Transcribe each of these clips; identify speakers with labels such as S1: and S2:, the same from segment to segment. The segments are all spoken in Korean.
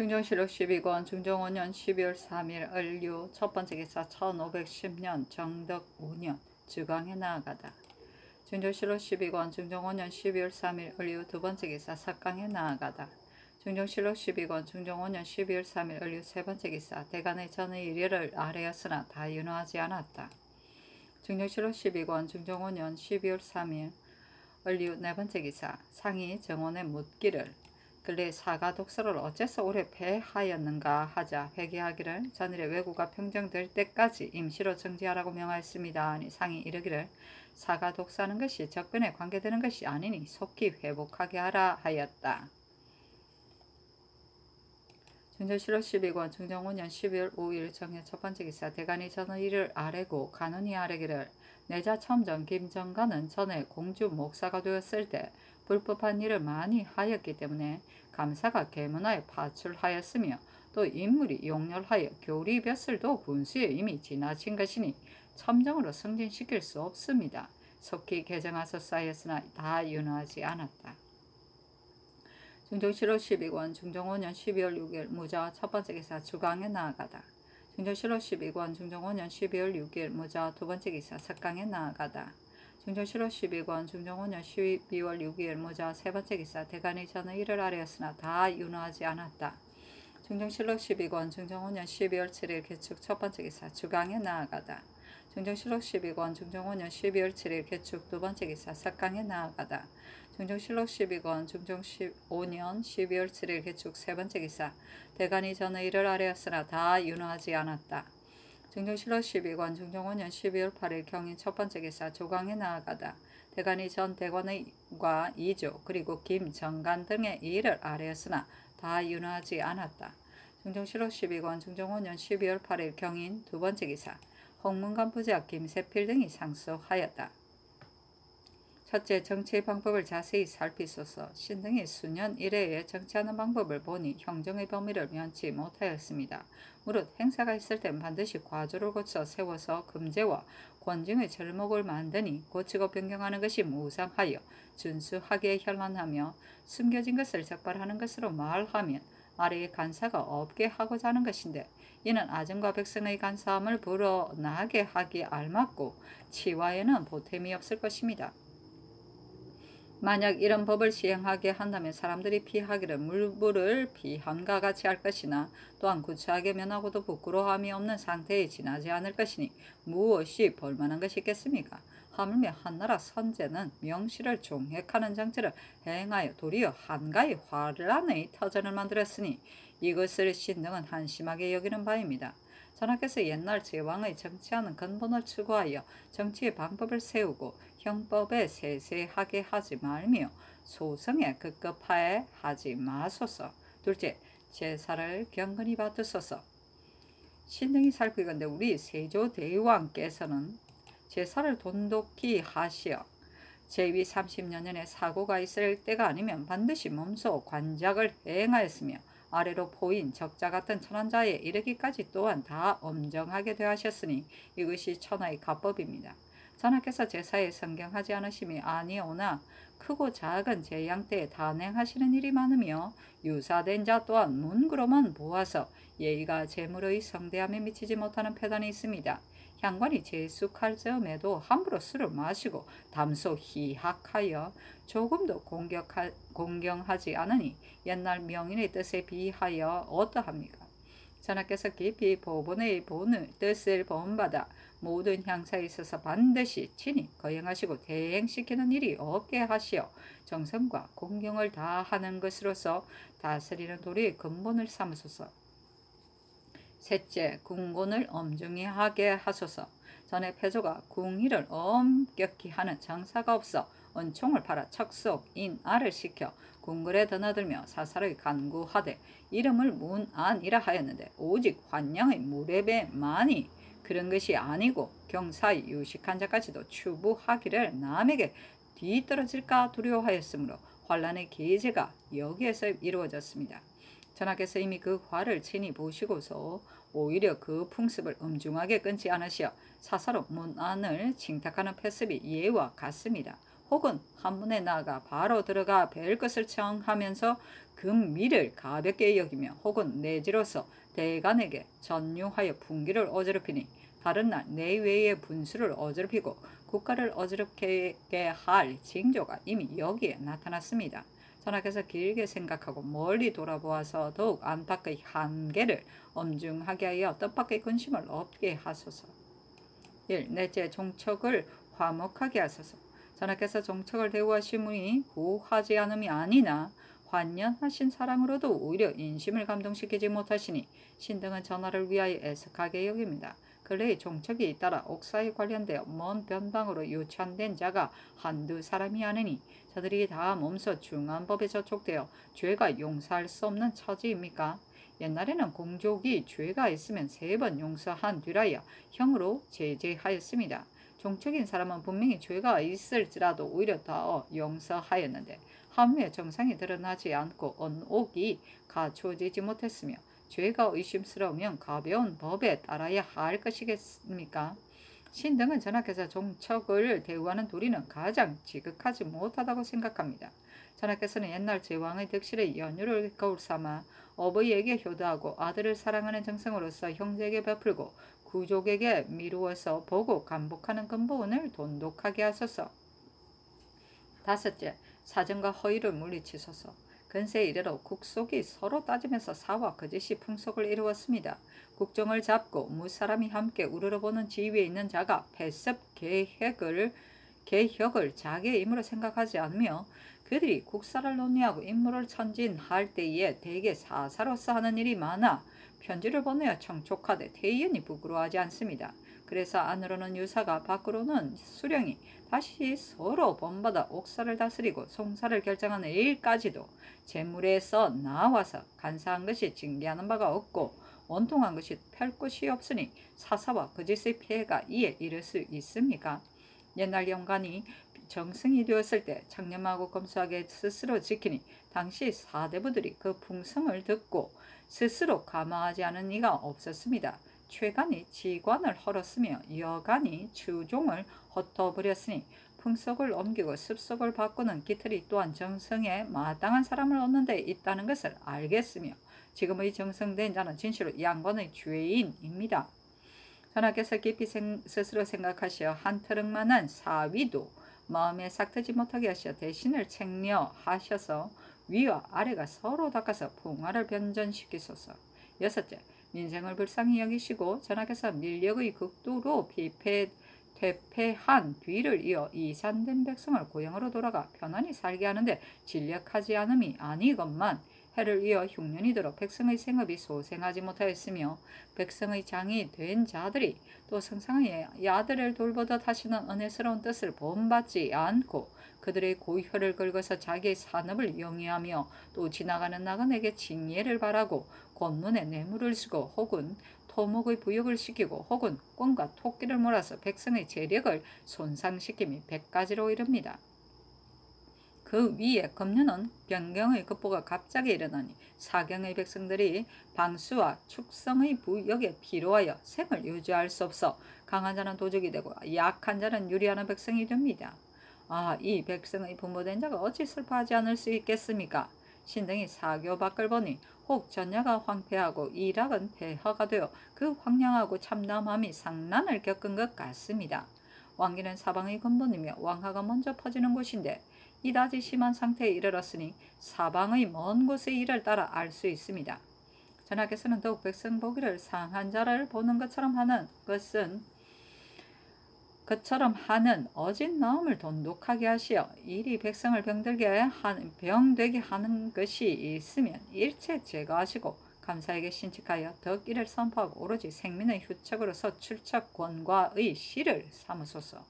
S1: 중정실록 12권 중종5년 12월 3일 을류 첫번째 기사 1510년 정덕 5년 주강에 나아가다. 중정실록 12권 중종5년 12월 3일 을류 두번째 기사 석강에 나아가다. 중정실록 12권 중종5년 12월 3일 을류 세번째 기사 대간의 전의 일일을 아뢰었으나 다 윤허하지 않았다. 중정실록 12권 중종5년 12월 3일 을류 네번째 기사 상이 정원에 묻기를 근래 사가 독서를 어째서 오래 폐하였는가 하자 회개하기를 전일의 왜구가 평정될 때까지 임시로 정지하라고 명하였습니다. 아니 상이 이르기를 사가 독서하는 것이 적변에 관계되는 것이 아니니 속히 회복하게 하라 하였다. 중정실록 12권 중종5년 12월 5일 정해 첫번째 기사 대간이 전의 일을 아뢰고 간언이 아뢰기를 내자 첨정 김정간은 전에 공주 목사가 되었을 때 불법한 일을 많이 하였기 때문에 감사가 계문하에 파출하였으며 또 인물이 용렬하여 교리 벼슬도 군수에 이미 지나친 것이니 첨정으로 승진시킬 수 없습니다. 속히 개정하소서 하였으나 다 윤허하지 않았다. 중정실록 12권 중종5년 12월 6일 무자 첫번째 기사 주강에 나아가다. 중정실록 12권 중종5년 12월 6일 무자 두번째 기사 석강에 나아가다. 중정실록 12권 중종5년 12월 6일 무자 세번째 기사 대간의 전의 일을 아뢰었으나 다 윤허하지 않았다. 중정실록 12권 중종5년 12월 7일 개축 첫번째 기사 주강에 나아가다. 중정실록 12권 중종5년 12월 7일 개축 두번째 기사 석강에 나아가다. 중정실록 12권 중종5년 12월 7일 개축 세번째 기사 대간이 전의 일을 아뢰었으나 다 윤허하지 않았다. 중정실록 12권 중종5년 12월 8일 경인 첫번째 기사 조강에 나아가다. 대간이 전 대관의과 이조 그리고 김정간 등의 일을 아뢰었으나 다 윤허하지 않았다. 중정실록 12권 중종5년 12월 8일 경인 두번째 기사 홍문관 부작 김세필 등이 상소하였다. 첫째, 정치의 방법을 자세히 살피소서. 신등이 수년 이래에 정치하는 방법을 보니 형정의 범위를 면치 못하였습니다. 무릇 행사가 있을 땐 반드시 과조를 고쳐 세워서 금제와 권증의 절목을 만드니 고치고 변경하는 것이 무상하여 준수하게 현란하며 숨겨진 것을 적발하는 것으로 말하면 아래의 간사가 없게 하고자 하는 것인데 이는 아정과 백성의 간사함을 불어나게 하기 알맞고 치와에는 보탬이 없을 것입니다. 만약 이런 법을 시행하게 한다면 사람들이 피하기를 물불을 피함과 같이 할 것이나 또한 구차하게 면하고도 부끄러움이 없는 상태에 지나지 않을 것이니 무엇이 볼만한 것이 있겠습니까? 하물며 한나라 선제는 명실을 종획하는 정치를 행하여 도리어 한가히 환란의 터전을 만들었으니 이것을 신등은 한심하게 여기는 바입니다. 전하께서 옛날 제왕의 정치하는 근본을 추구하여 정치의 방법을 세우고 형법에 세세하게 하지 말며 소성에 급급하게 하지 마소서. 둘째, 제사를 경건히 받으소서. 신등이 살피건대 우리 세조대왕께서는 제사를 돈독히 하시어 제위 30년에 사고가 있을 때가 아니면 반드시 몸소 관작을 행하였으며 아래로 보인 적자 같은 천한자에 이르기까지 또한 다 엄정하게 대하셨으니 이것이 천하의 가법입니다. 전하께서 제사에 성경하지 않으심이 아니오나 크고 작은 제양 때에 단행하시는 일이 많으며 유사된 자 또한 문구로만 보아서 예의가 재물의 성대함에 미치지 못하는 패단이 있습니다. 향관이 제숙할 즈음에도 함부로 술을 마시고 담소 희학하여 조금도 공경하지 않으니 옛날 명인의 뜻에 비하여 어떠합니까? 전하께서 깊이 보본의 뜻을 본받아 모든 향사에 있어서 반드시 친히 거행하시고 대행시키는 일이 없게 하시어 정성과 공경을 다하는 것으로서 다스리는 도리의 근본을 삼으소서. 셋째, 궁곤을 엄중히 하게 하소서. 전에 패조가 궁일을 엄격히 하는 장사가 없어 은총을 팔아 척속, 인알을 시켜 궁궐에 드나들며 사사를 간구하되 이름을 문안이라 하였는데 오직 환양의 무례배만이 그런 것이 아니고 경사의 유식한 자까지도 추부하기를 남에게 뒤떨어질까 두려워하였으므로 환란의 계제가 여기에서 이루어졌습니다. 전하께서 이미 그 화를 친히 보시고서 오히려 그 풍습을 엄중하게 끊지 않으시어 사사로 문안을 칭탁하는 패습이 예와 같습니다. 혹은 한문에 나아가 바로 들어가 뵐 것을 청하면서 금미를 가볍게 여기며 혹은 내지로서 대간에게 전유하여 분기를 어지럽히니 다른 날 내외의 분수를 어지럽히고 국가를 어지럽게 할 징조가 이미 여기에 나타났습니다. 전하께서 길게 생각하고 멀리 돌아보아서 더욱 안팎의 한계를 엄중하게 하여 뜻밖의 근심을 없게 하소서. 1. 넷째, 종척을 화목하게 하소서. 전하께서 종척을 대우하심이 구하지 않음이 아니나 환연하신 사랑으로도 오히려 인심을 감동시키지 못하시니 신등은 전하를 위하여 애석하게 여깁니다. 근래에 종척이 잇따라 옥사에 관련되어 먼 변방으로 유천된 자가 한두 사람이 아니니 저들이 다 몸소 중한법에 저촉되어 죄가 용서할 수 없는 처지입니까? 옛날에는 공족이 죄가 있으면 3번 용서한 뒤라야 형으로 제재하였습니다. 종척인 사람은 분명히 죄가 있을지라도 오히려 더 용서하였는데 함의 정상이 드러나지 않고 언옥이 갖춰지지 못했으며 죄가 의심스러우면 가벼운 법에 따라야 할 것이겠습니까? 신등은 전하께서 종척을 대우하는 도리는 가장 지극하지 못하다고 생각합니다. 전하께서는 옛날 제왕의 득실의 연유를 거울 삼아 어버이에게 효도하고 아들을 사랑하는 정성으로서 형제에게 베풀고 구족에게 미루어서 보고 감복하는 근본을 돈독하게 하소서. 다섯째, 사정과 허위를 물리치소서. 근세 이래로 국속이 서로 따지면서 사와 거짓이 풍속을 이루었습니다. 국정을 잡고 무사람이 함께 우러러보는 지위에 있는 자가 패습 개혁을 자기의 임무로 생각하지 않으며 그들이 국사를 논의하고 임무를 천진할 때에 대개 사사로서 하는 일이 많아 편지를 보내어 청촉하되 대의연이 부끄러워하지 않습니다. 그래서 안으로는 유사가 밖으로는 수령이 다시 서로 본받아 옥사를 다스리고 송사를 결정하는 일까지도 재물에서 나와서 간사한 것이 징계하는 바가 없고 원통한 것이 펼 곳이 없으니 사사와 거짓의 피해가 이에 이를 수 있습니까? 옛날 영관이 정승이 되었을 때 청렴하고 검소하게 스스로 지키니 당시 사대부들이 그 풍성을 듣고 스스로 감화하지 않은 이가 없었습니다. 최간이 지관을 헐었으며 여간이 추종을 헛어버렸으니 풍속을 옮기고 습속을 바꾸는 기틀이 또한 정성에 마땅한 사람을 얻는 데 있다는 것을 알겠으며 지금의 정성된 자는 진실로 양반의 죄인입니다. 전하께서 깊이 스스로 생각하시어 한 트럭만한 사위도 마음에 삭트지 못하게 하시어 대신을 책려하셔서 위와 아래가 서로 닦아서 풍화를 변전시키소서. 여섯째, 민생을 불쌍히 여기시고 전하께서 밀력의 극도로 퇴폐한 뒤를 이어 이산된 백성을 고향으로 돌아가 편안히 살게 하는데 진력하지 않음이 아니건만 해를 이어 흉년이 들어 백성의 생업이 소생하지 못하였으며 백성의 장이 된 자들이 또 성상의 아들을 돌보듯 하시는 은혜스러운 뜻을 본받지 않고 그들의 고혈을 긁어서 자기의 산업을 영위하며 또 지나가는 나그네에게 징예를 바라고 권문에 뇌물을 주고 혹은 토목의 부역을 시키고 혹은 꿩과 토끼를 몰아서 백성의 재력을 손상시킴이 100가지로 이릅니다. 그 위에 금년은 변경의 급보가 갑자기 일어나니 사경의 백성들이 방수와 축성의 부역에 필요하여 생을 유지할 수 없어 강한 자는 도적이 되고 약한 자는 유리하는 백성이 됩니다. 이 백성의 부모된 자가 어찌 슬퍼하지 않을 수 있겠습니까? 신등이 사교 밖을 보니 혹 전야가 황폐하고 이락은 폐허가 되어 그 황량하고 참담함이 상난을 겪은 것 같습니다. 왕기는 사방의 근본이며 왕하가 먼저 퍼지는 곳인데 이다지 심한 상태에 이르렀으니 사방의 먼 곳의 일을 따라 알 수 있습니다. 전하께서는 더욱 백성 보기를 상한 자를 보는 것처럼 하는 어진 마음을 돈독하게 하시어 일이 백성을 병되게 하는 것이 있으면 일체 제거하시고 감사에게 신칙하여 덕기를 선포하고 오로지 생민의 휴척으로서 출척권과의 시를 삼으소서.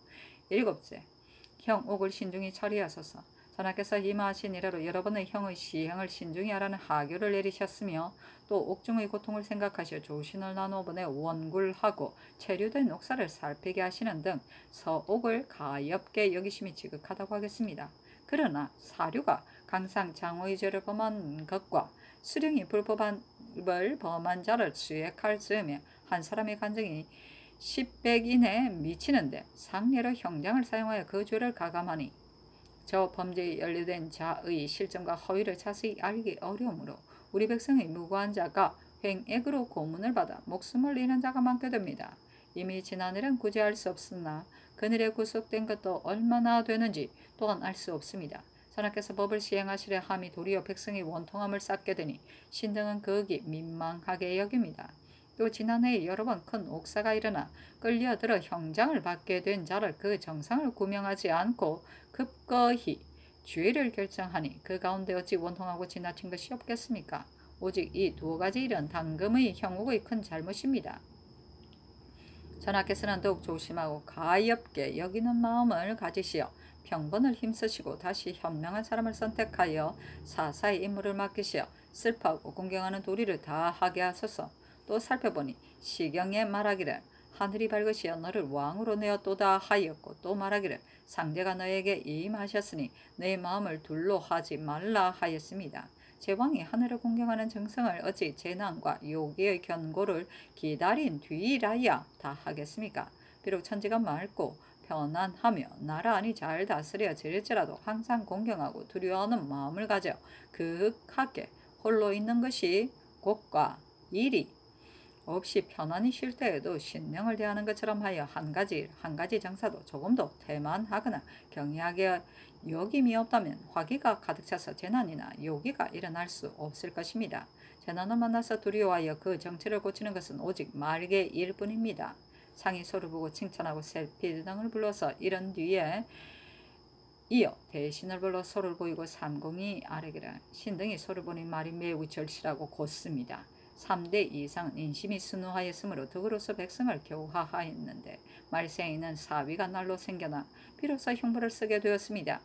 S1: 일곱째, 형 옥을 신중히 처리하소서. 전하께서 임하신 이래로 여러 번의 형의 시행을 신중히 하라는 하교를 내리셨으며 또 옥중의 고통을 생각하시어 조신을 나누어 보내 원굴하고 체류된 옥사를 살피게 하시는 등 서옥을 가엾게 여기심이 지극하다고 하겠습니다. 그러나 사류가 강상 장호의 죄를 범한 것과 수령이 불법을 범한 자를 수액할 즈음에 한 사람의 간증이 10백 이내에 미치는데 상례로 형장을 사용하여 그 죄를 가감하니 저 범죄에 연루된 자의 실정과 허위를 자세히 알기 어려우므로 우리 백성의 무고한 자가 횡액으로 고문을 받아 목숨을 잃은 자가 많게 됩니다. 이미 지난 일은 굳이 알 수 없으나 그늘에 구속된 것도 얼마나 되는지 또한 알 수 없습니다. 선하께서 법을 시행하시려 함이 도리어 백성의 원통함을 쌓게 되니 신등은 거기 민망하게 여깁니다. 또 지난해에 여러 번 큰 옥사가 일어나 끌려들어 형장을 받게 된 자를 그 정상을 구명하지 않고 급거히 죄를 결정하니 그 가운데 어찌 원통하고 지나친 것이 없겠습니까? 오직 이 두 가지 일은 당금의 형국의 큰 잘못입니다. 전하께서는 더욱 조심하고 가엾게 여기는 마음을 가지시어 평본을 힘쓰시고 다시 현명한 사람을 선택하여 사사의 임무를 맡기시어 슬퍼하고 공경하는 도리를 다하게 하소서. 또 살펴보니 시경에 말하기를 하늘이 밝으시어 너를 왕으로 내었도다 하였고 또 말하기를 상제가 너에게 임하셨으니 내 마음을 둘로 하지 말라 하였습니다. 제왕이 하늘을 공경하는 정성을 어찌 재난과 요기의 견고를 기다린 뒤라야 다 하겠습니까? 비록 천지가 맑고 편안하며 나란히 잘 다스려질지라도 항상 공경하고 두려워하는 마음을 가져 극하게 홀로 있는 것이 곡과 일이 없이 편안히 쉴 때에도 신령을 대하는 것처럼 하여 한 가지 장사도 조금도 태만하거나 경이하게 여김이 없다면 화기가 가득 차서 재난이나 요기가 일어날 수 없을 것입니다. 재난을 만나서 두려워하여 그 정체를 고치는 것은 오직 말개 일 뿐입니다. 상이 소를 보고 칭찬하고 셀피드 등을 불러서 이런 뒤에 이어 대신을 불러 소를 보이고 삼공이 아뢰기를 신등이 소를 보니 말이 매우 절실하고 곧습니다. 3대 이상은 인심이 순우하였으므로 덕으로서 백성을 교화하였는데 말세에는 사위가 날로 생겨나 비로소 형벌을 쓰게 되었습니다.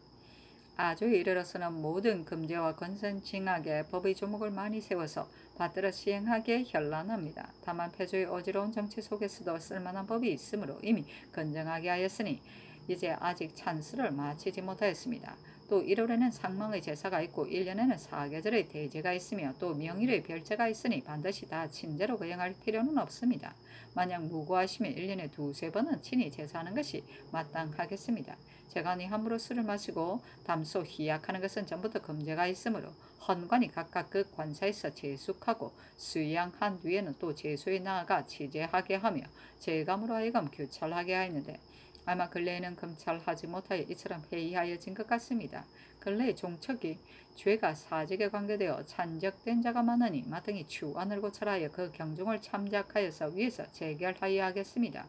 S1: 아주 이르러서는 모든 금제와 건선징악에 법의 조목을 많이 세워서 받들어 시행하기에 현란합니다. 다만 패조의 어지러운 정치 속에서도 쓸만한 법이 있으므로 이미 건정하게 하였으니 이제 아직 찬수를 마치지 못하였습니다. 또 1월에는 상망의 제사가 있고 1년에는 사계절의 대제가 있으며 또 명일의 별제가 있으니 반드시 다 친제로 거행할 필요는 없습니다. 만약 무고하시면 1년에 두세 번은 친히 제사하는 것이 마땅하겠습니다. 재관이 함부로 술을 마시고 담소 희약하는 것은 전부터 금제가 있으므로 헌관이 각각 그 관사에서 제숙하고 수양한 뒤에는 또 제소에 나아가 치제하게 하며 제감으로 하여금 교찰하게 하였는데 아마 근래에는 검찰하지 못하여 이처럼 해이하여진 것 같습니다. 근래의 종척이 죄가 사직에 관계되어 찬적된 자가 많으니 마땅히 추안을 고찰하여 그 경종을 참작하여서 위에서 재결하여야 하겠습니다.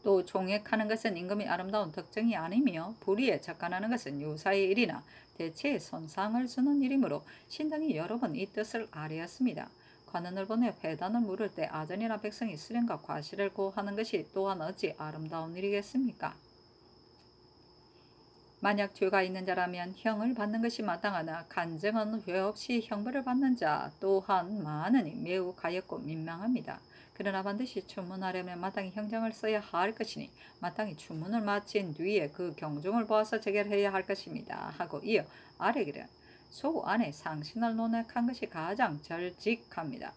S1: 또 종액하는 것은 임금이 아름다운 덕정이 아니며 불의에 접근하는 것은 요사의 일이나 대체에 손상을 주는 일이므로 신등이 여러 번 이 뜻을 아뢰었습니다. 관원을 보내 회단을 물을 때 아전이나 백성이 수령과 과실을 고하는 것이 또한 어찌 아름다운 일이겠습니까? 만약 죄가 있는 자라면 형을 받는 것이 마땅하나 간증은 죄 없이 형벌을 받는 자 또한 많으니 매우 가엾고 민망합니다. 그러나 반드시 추문하려면 마땅히 형장을 써야 할 것이니 마땅히 추문을 마친 뒤에 그 경종을 보아서 재결해야 할 것입니다. 하고 이어 아뢰기를 소 안에 상신을 논액한 것이 가장 절직합니다.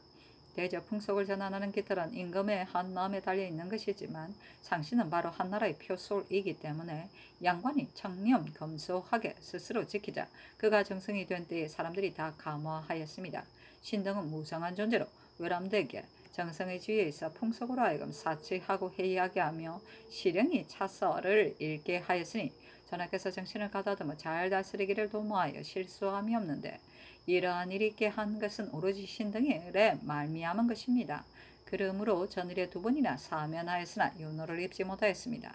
S1: 대저 풍속을 전환하는 깃털은 임금의 한 마음에 달려있는 것이지만 상신은 바로 한나라의 표솔이기 때문에 양관이 청렴 검소하게 스스로 지키자 그가 정승이 된 때에 사람들이 다 감화하였습니다. 신등은 무성한 존재로 외람되게 정성의 지위에 있어 풍속으로 하여금 사치하고 해이하게 하며 시령이 차서를 읽게 하였으니 전하께서 정신을 가다듬어 잘 다스리기를 도모하여 실수함이 없는데 이러한 일이 있게 한 것은 오로지 신등의 일에 말미암은 것입니다. 그러므로 전일에 2번이나 사면하였으나 윤호를 입지 못하였습니다.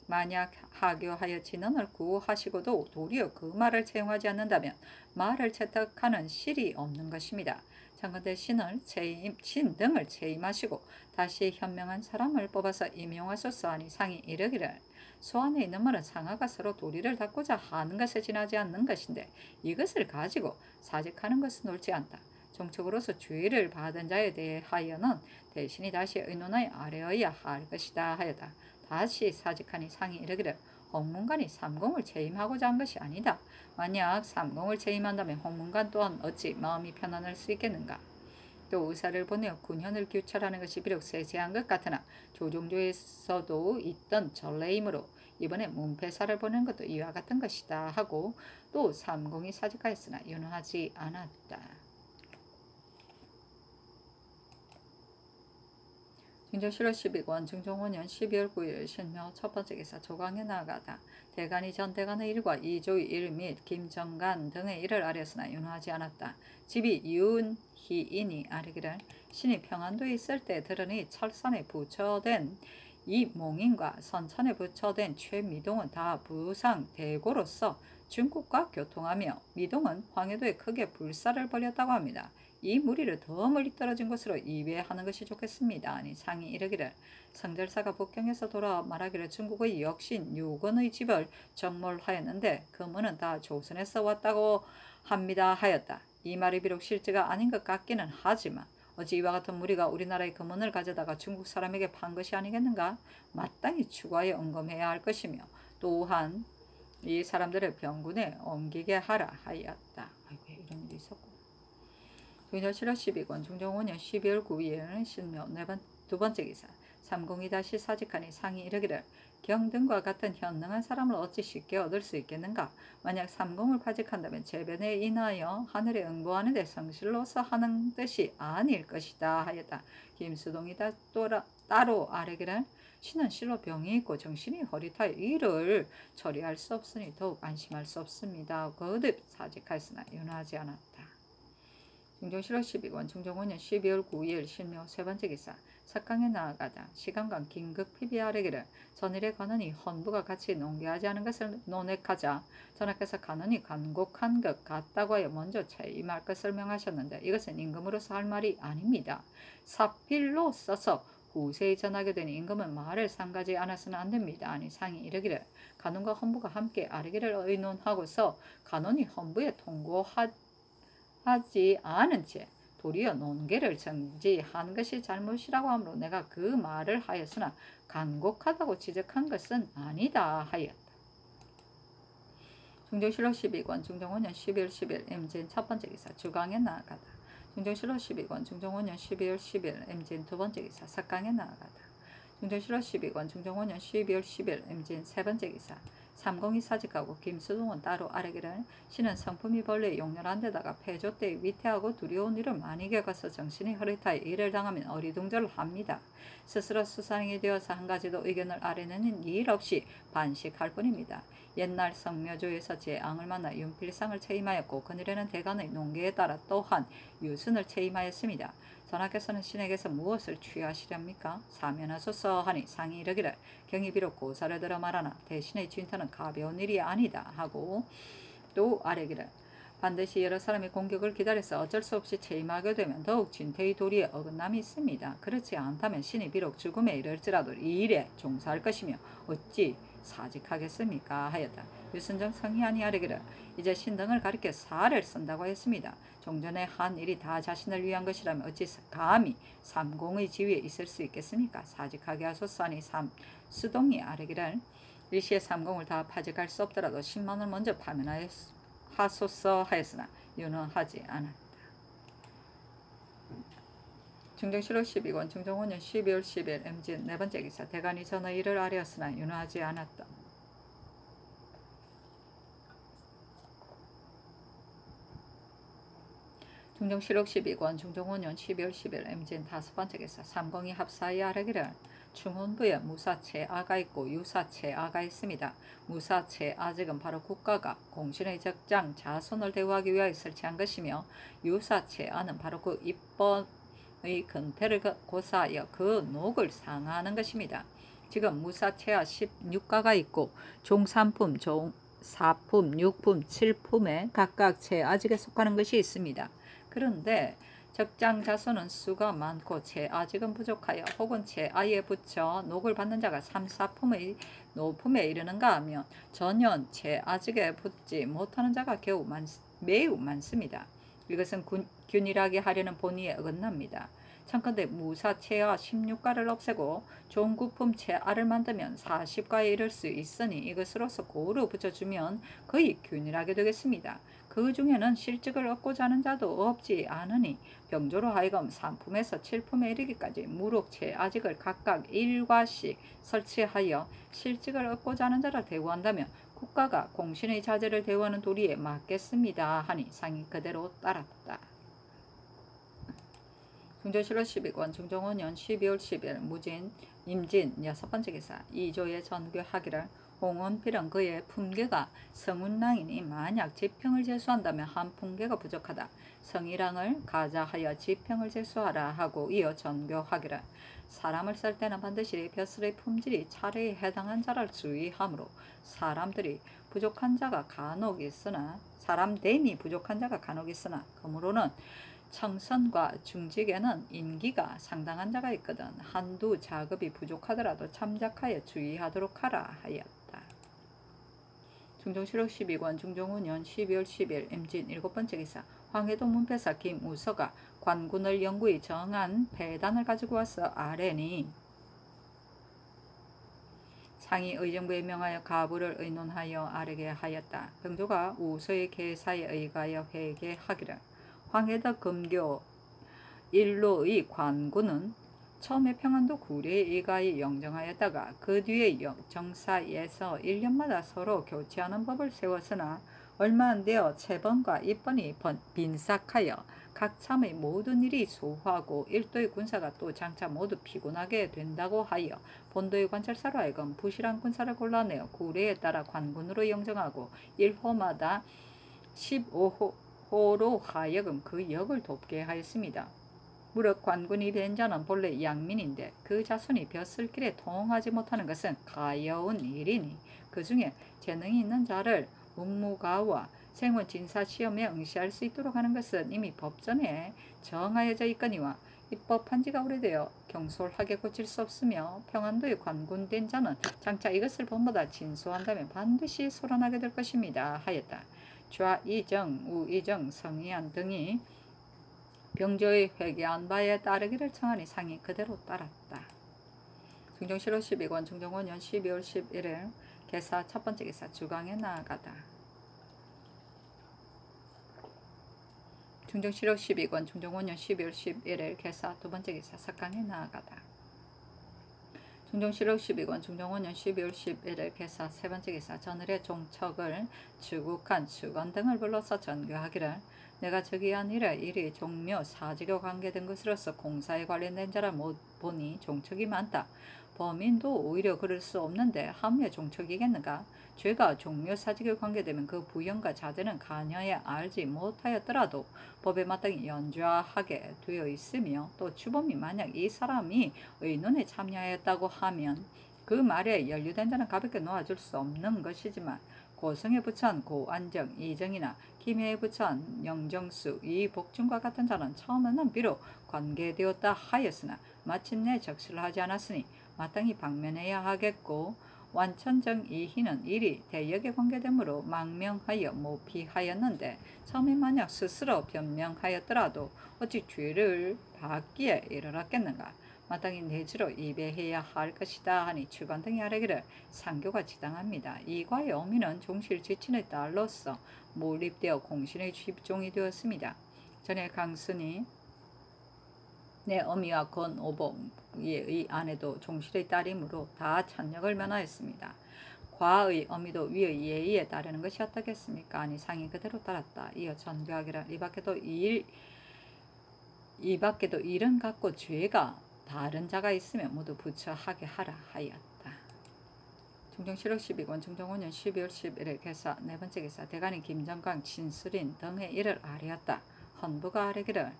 S1: 만약 하교하여 진언을 구하시고도 도리어 그 말을 채용하지 않는다면 말을 채택하는 실이 없는 것입니다. 장건대 신등을 채임하시고 다시 현명한 사람을 뽑아서 임용하소서 하니 상이 이르기를 소 안에 있는 말은 상하가 서로 도리를 닦고자 하는 것에 지나지 않는 것인데 이것을 가지고 사직하는 것은 옳지 않다. 정책으로서 주의를 받은 자에 대하여는 대신이 다시 의논하여 아뢰어야 할 것이다 하였다. 다시 사직하니 상이 이르기를 홍문관이 삼공을 채임하고자 한 것이 아니다. 만약 삼공을 채임한다면 홍문관 또한 어찌 마음이 편안할 수 있겠는가. 또 의사를 보내어 군현을 규찰하는 것이 비록 세세한 것 같으나 조종조에서도 있던 전례이므로 이번에 문패사를 보낸 것도 이와 같은 것이다 하고 또 삼공이 사직하였으나 윤허하지 않았다. 중종실로 12권 중종 5년 12월 9일 신묘 첫 번째 기사 조광에 나아가다. 대간이 전 대간의 일과 이조의 일 및 김정간 등의 일을 아뢰었으나 윤허하지 않았다. 집이 윤희인이 아뢰기를 신이 평안도에 있을 때 들으니 철산에 부처된 이몽인과 선천에 부처된 최미동은 다 부상 대고로서 중국과 교통하며 미동은 황해도에 크게 불사를 벌였다고 합니다. 이 무리를 더 멀리 떨어진 곳으로 이배하는 것이 좋겠습니다. 아니 상이 이르기를 성절사가 북경에서 돌아와 말하기를 중국의 역신 유건의 집을 정몰하였는데 그 문은 다 조선에서 왔다고 합니다 하였다. 이 말이 비록 실제가 아닌 것 같기는 하지만 어찌 이와 같은 무리가 우리나라의 그 문을 가져다가 중국 사람에게 판 것이 아니겠는가? 마땅히 추가에 언검해야 할 것이며 또한 이 사람들을 병군에 옮기게 하라 하였다. 아이고 이런 일이 있었고. 중종실록 12권 중종 5년 12월 9일 신묘 두 번째 기사 삼공이 다시 사직하니 상이 이르기를 경등과 같은 현능한 사람을 어찌 쉽게 얻을 수 있겠는가? 만약 삼공을 파직한다면 재변에 인하여 하늘에 응보하는 데 성실로서 하는 뜻이 아닐 것이다 하였다. 김수동이 따로 아뢰기를 신은 실로 병이 있고 정신이 허릿하여 이를 처리할 수 없으니 더욱 안심할 수 없습니다. 거듭 사직하였으나 윤허하지 않았다. 중종실록 12권 중종 5년 12월 9일 신묘 세 번째 기사 석강에 나아가다 시간관 긴급 피비하려기를 전일에 관원이 헌부가 같이 농계하지 않은 것을 논액하자 전하께서 관원이 간곡한 것 같다고 하여 먼저 채임할 것을 명하셨는데 이것은 임금으로서 할 말이 아닙니다. 사필로 써서 후세에 전하게 되니 임금은 말을 상가지 않아서는 안됩니다. 아니 상이 이르기를 간원과 헌부가 함께 아뢰기를 의논하고서 간원이 헌부에 통고하지 않은 채 도리어 논계를 정지한 것이 잘못이라고 하므로 내가 그 말을 하였으나 간곡하다고 지적한 것은 아니다 하였다. 중종실록 12권 중종 5년 12월 10일 임진 첫 번째 기사 주강에 나아가다. 중종실록 12권 중종 5년 12월 10일 임진 두 번째 기사 석강에 나아가다. 중종실록 12권 중종 5년 12월 10일 임진 세 번째 기사 삼공이 사직하고 김수동은 따로 아뢰기를 신은 성품이 본래 용렬한 데다가 폐조 때 위태하고 두려운 일을 많이 겪어서 정신이 흐릿하여 일을 당하면 어리둥절을 합니다. 스스로 수상이 되어서 한 가지도 의견을 아뢰는 일 없이 반식할 뿐입니다. 옛날 성묘조에서 제앙을 만나 윤필상을 채임하였고 그늘에는 대간의 농계에 따라 또한 유순을 채임하였습니다. 전하께서는 신에게서 무엇을 취하시렵니까? 사면하소서 하니 상이 이르기를 경이 비록 고사를 들어 말하나 대신의 진토는 가벼운 일이 아니다 하고 또 아뢰기를 반드시 여러 사람이 공격을 기다려서 어쩔 수 없이 채임하게 되면 더욱 진퇴의 도리에 어긋남이 있습니다. 그렇지 않다면 신이 비록 죽음에 이를지라도 이 일에 종사할 것이며 어찌 사직하겠습니까? 하였다. 유순정 성희안이 아뢰기를 이제 신등을 가리켜 사를 쓴다고 했습니다. 종전에 한 일이 다 자신을 위한 것이라면 어찌 감히 삼공의 지위에 있을 수 있겠습니까? 사직하게 하소서 하니 수동이 아뢰기를 일시에 삼공을 다 파직할 수 없더라도 10만을 먼저 파면하소서 하였으나 윤허하지 않았다. 중종실록 12권 중종 5년 12월 10일 임진 네 번째 기사 대간이 전의 일을 아뢰었으나 윤허하지 않았다. 중종실록 12권 중종 5년 12월 10일 임진 다섯 번째 기사 삼공이 합사하여 아뢰기를 충혼부에 무사채아가 있고 유사채아가 있습니다. 무사채아직은 바로 국가가 공신의 적장 자손을 대우하기 위하여 설치한 것이며 유사채아는 바로 그 입법의 근태를 고사하여 그 녹을 상하하는 것입니다. 지금 무사채아 16가가 있고 종삼품, 종사품, 육품, 칠품에 각각 채아직에 속하는 것이 있습니다. 그런데 적장 자손은 수가 많고 채아직은 부족하여 혹은 채아에 붙여 녹을 받는 자가 3, 4품의 노품에 이르는가 하면 전혀 채아직에 붙지 못하는 자가 매우 많습니다. 이것은 균일하게 하려는 본의에 어긋납니다. 참건대 무사채아 16가를 없애고 종구품 채아를 만들면 40가에 이를 수 있으니 이것으로서 고루 붙여주면 거의 균일하게 되겠습니다. 그 중에는 실직을 얻고자 하는 자도 없지 않으니 병조로 하여금 3품에서 7품에 이르기까지 무록체 아직을 각각 1과씩 설치하여 실직을 얻고자 하는 자를 대우한다면 국가가 공신의 자제를 대우하는 도리에 맞겠습니다 하니 상이 그대로 따랐다. 중조실록 12권 중종5년 12월 10일 무진 임진 6번째 기사 2조에 전교하기를 홍원필은 그의 품계가 성운랑이니 만약 지평을 제수한다면 한 품계가 부족하다. 성이랑을 가자하여 지평을 제수하라 하고 이어 전교하기를 사람을 쓸 때는 반드시 벼슬의 품질이 차례에 해당한 자를 주의하므로 사람들이 부족한 자가 간혹 있으나 사람됨이 부족한 자가 간혹 있으나 그러므로는 청선과 중직에는 인기가 상당한 자가 있거든 한두 작업이 부족하더라도 참작하여 주의하도록 하라 하였다. 중종실록 12권 중종5년 12월 10일 임진 7번째 기사 황해도 문패사 김우서가 관군을 영구히 정한 배단을 가지고 와서 아뢰니 상이 의정부에 명하여 가부를 의논하여 아뢰게 하였다. 병조가 우서의 계사에 의하여 회개하기를 황해도 금교 일로의 관군은 처음에 평안도 구례에 의가에 영정하였다가 그 뒤에 정사에서 1년마다 서로 교체하는 법을 세웠으나 얼마 안 되어 채번과 입번이 빈삭하여 각 참의 모든 일이 소화하고 일도의 군사가 또 장차 모두 피곤하게 된다고 하여 본도의 관찰사로 하여금 부실한 군사를 골라내어 구례에 따라 관군으로 영정하고 1호마다 15호로 하여금 그 역을 돕게 하였습니다. 무릇 관군이 된 자는 본래 양민인데 그 자손이 벼슬길에 통하지 못하는 것은 가여운 일이니 그 중에 재능이 있는 자를 문무가와 생원 진사 시험에 응시할 수 있도록 하는 것은 이미 법전에 정하여져 있거니와 입법한 지가 오래되어 경솔하게 고칠 수 없으며 평안도에 관군된 자는 장차 이것을 본보다 진소한다면 반드시 소란하게 될 것입니다 하였다. 좌이정, 우이정, 성희안 등이 병조의 회개한 바에 따르기를 청하니 상이 그대로 따랐다. 중종실록 12권 중종5년 12월 11일 개사 첫번째 기사 주강에 나아가다. 중종실록 12권 중종5년 12월 11일 개사 두번째 기사 석강에 나아가다. 중종실록 12권 중종5년 12월 11일 개사 세번째 기사 전을의 종척을 주국한 주건 등을 불러서 전교하기를 내가 즉위한 이래 일이 종묘 사직에 관계된 것으로서 공사에 관련된 자를 못 보니 종척이 많다. 범인도 오히려 그럴 수 없는데 하물며 종척이겠는가? 죄가 종묘 사직에 관계되면 그 부연과 자제는 가녀에 알지 못하였더라도 법에 마땅히 연좌하게 되어 있으며 또 추범이 만약 이 사람이 의논에 참여하였다고 하면 그 말에 연루된 자는 가볍게 놓아줄 수 없는 것이지만 고성에 부처한 고안정, 이정이나 김해에 부처한 영정수, 이복중과 같은 자는 처음에는 비록 관계되었다 하였으나 마침내 적시를 하지 않았으니 마땅히 방면해야 하겠고 완천정 이희는 일이 대역에 관계되므로 망명하여 모피하였는데 처음에 만약 스스로 변명하였더라도 어찌 죄를 받기에 이르렀겠는가? 마땅히 내지로 입에해야 할 것이다 하니 추관 등이 아뢰기를 상교가 지당합니다. 이과의 어미는 종실 지친의 딸로서 몰입되어 공신의 집종이 되었습니다. 전에 강순이 내 어미와 권오복의 아내도 종실의 딸이므로 다 찬역을 면하였습니다. 과의 어미도 위의 예의에 따르는 것이 어떻겠습니까? 아니 상이 그대로 따랐다. 이어 전교하기를 이 밖에도 일은 같고 죄가 다른 자가 있으면 모두 부처하게 하라 하였다. 중종실록 12권 중종5년 12월 11일 개사 네번째 기사 대간인 김정강, 진수린 등의 일을 아뢰었다. 헌부가 아뢰기를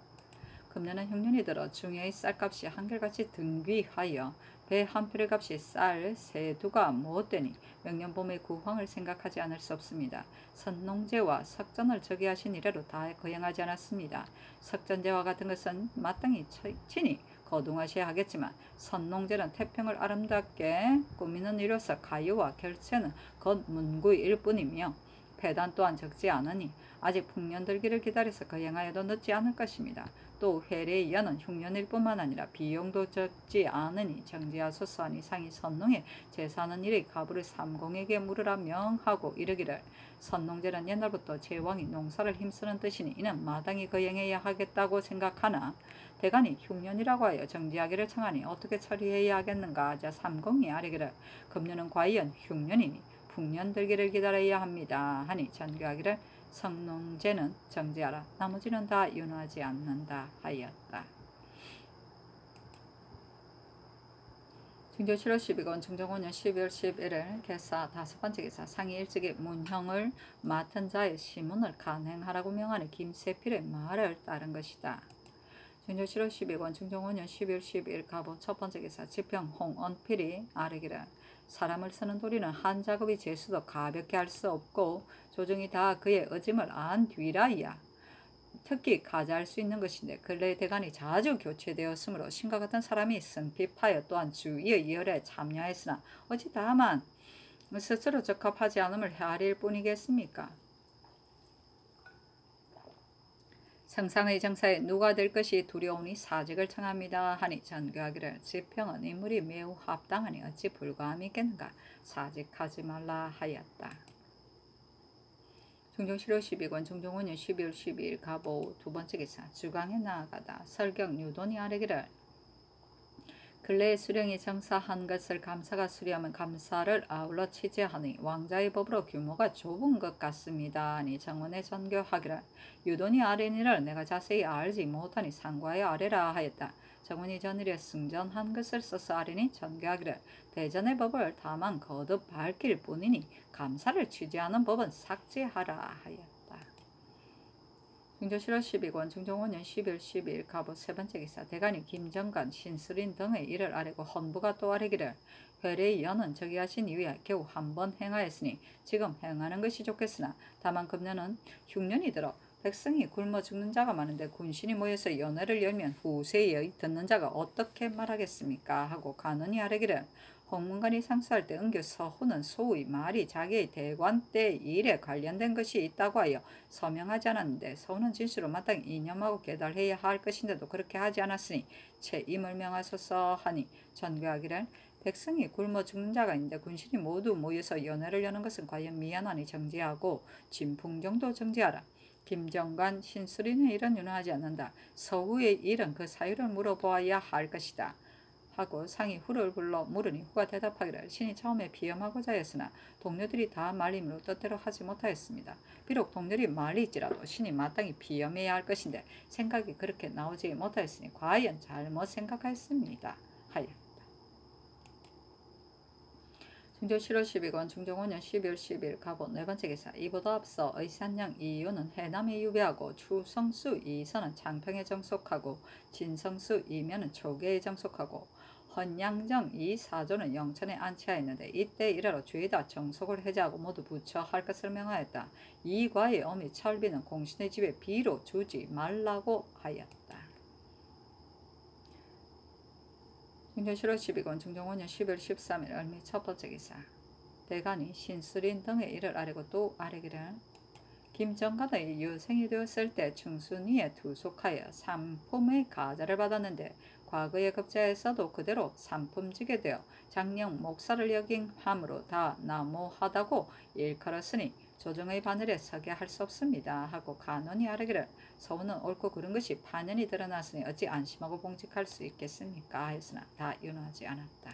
S1: 금년은 흉년이 들어 중해의 쌀값이 한결같이 등귀하여 배 한 필의 값이 쌀 세두가 못되니 명년봄의 구황을 생각하지 않을 수 없습니다. 선농제와 석전을 저기하신 이래로 다 거행하지 않았습니다. 석전제와 같은 것은 마땅히 친히 거둥하셔야 하겠지만 선농제는 태평을 아름답게 꾸미는 이로서 가요와 결체는 겉문구일 뿐이며 폐단 또한 적지 않으니 아직 풍년들기를 기다려서 거행하여도 늦지 않을 것입니다. 또 회례의 연은 흉년일 뿐만 아니라 비용도 적지 않으니 정지하소서 하니 상이 선농에 제사하는 일의 가부를 삼공에게 물으라 명하고 이르기를 선농제는 옛날부터 제왕이 농사를 힘쓰는 뜻이니 이는 마땅히 거행해야 하겠다고 생각하나 대간이 흉년이라고 하여 정지하기를 청하니 어떻게 처리해야 하겠는가 하자 삼공이 아뢰기를 금년은 과연 흉년이니 풍년들기를 기다려야 합니다 하니 전교하기를 성농제는 정지하라 나머지는 다 윤하지 않는다 하였다. 중조 7월 12건 중종 5년 12월 11일 개사 다섯 번째 개사 상이 일찍이 문형을 맡은 자의 시문을 간행하라고 명하는 김세필의 말을 따른 것이다. 중조 7월 12건 중종 5년 12월 12일 가보 첫 번째 기사 지평 홍언필이 아뢰기를 사람을 쓰는 도리는 한 작업이 재수도 가볍게 할 수 없고 조정이 다 그의 의짐을 안 뒤라야 특히 가자할 수 있는 것인데 근래 대간이 자주 교체되었으므로 신과 같은 사람이 승핍하여 또한 주의의 열에 참여했으나 어찌 다만 스스로 적합하지 않음을 헤아릴 뿐이겠습니까? 성상의 정사에 누가 될 것이 두려우니 사직을 청합니다 하니 전교하기를 지평은 인물이 매우 합당하니 어찌 불과함이 있겠는가 사직하지 말라 하였다. 중종 7월 12권 중종 5년 12월 12일 가보 두 번째 기사 주강에 나아가다 설경 유돈이 아뢰기를 근래에 수령이 정사한 것을 감사가 수리하면 감사를 아울러 취재하니 왕자의 법으로 규모가 좁은 것 같습니다. 아니 정원에 전교하기를 유돈이 아뢰니를 내가 자세히 알지 못하니 상과에 아뢰라 하였다. 정원이 전일에 승전한 것을 써서 아뢰니 전교하기를 대전의 법을 다만 거듭 밝힐 뿐이니 감사를 취재하는 법은 삭제하라 하였다. 중조 7월 12권 중종 5년 12월 12일 가보 세 번째 기사 대간이 김정관 신스린 등의 일을 아뢰고 헌부가 또 아뢰기를 회례의 연은 저기하신 이후에 겨우 한 번 행하였으니 지금 행하는 것이 좋겠으나 다만 금년은 흉년이 들어 백성이 굶어 죽는 자가 많은데 군신이 모여서 연회를 열면 후세의 듣는 자가 어떻게 말하겠습니까 하고 간언이 아뢰기를 홍문관이 상수할 때 은교 서훈은 소의 말이 자기의 대관 때 일에 관련된 것이 있다고 하여 서명하지 않았는데 서훈은 진술로 마땅히 이념하고 계달해야 할 것인데도 그렇게 하지 않았으니 채임을 명하소서 하니 전교하기를 백성이 굶어 죽는 자가 있는데 군신이 모두 모여서 연회를 여는 것은 과연 미안하니 정지하고 진풍정도 정지하라. 김정관 신수린의 일은 윤허하지 않는다. 서후의 일은 그 사유를 물어보아야 할 것이다. 하고 상이 후를 불러 물으니 후가 대답하기를 신이 처음에 비염하고자 했으나 동료들이 다 말림으로 뜻대로 하지 못하였습니다. 비록 동료들이 말리지라도 신이 마땅히 비염해야 할 것인데 생각이 그렇게 나오지 못하였으니 과연 잘못 생각하였습니다. 하였다. 중조 7월 12권 중종 5년 12월 10일 가보 네 번째 기사 이보다 앞서 의산양 이유는 해남에 유배하고 추성수 이선은 창평에 정속하고 진성수 이면은 초계에 정속하고 헌양정 이 사조는 영천에 안치하였는데 이때 이래로 죄다 정속을 해제하고 모두 부처할 것을 명하였다. 이 과의 어미 철비는 공신의 집에 비로 주지 말라고 하였다. 중종 7월 12권 중종 5년 10월 13일 얼미 첫 번째 기사 대간이 신수린 등의 일을 아뢰고 또 아뢰기를 김정관의 유생이 되었을 때 충순이에 투속하여 삼품의 가자를 받았는데 과거의 급제에서도 그대로 삼품지게 되어 장령 목사를 여긴 함으로 다 나무하다고 일컬었으니 조정의 바늘에 서게 할 수 없습니다. 하고 간언이 아뢰기를 서훈은 옳고 그른 것이 반연이 드러났으니 어찌 안심하고 봉직할 수 있겠습니까? 하였으나 다 윤허하지 않았다.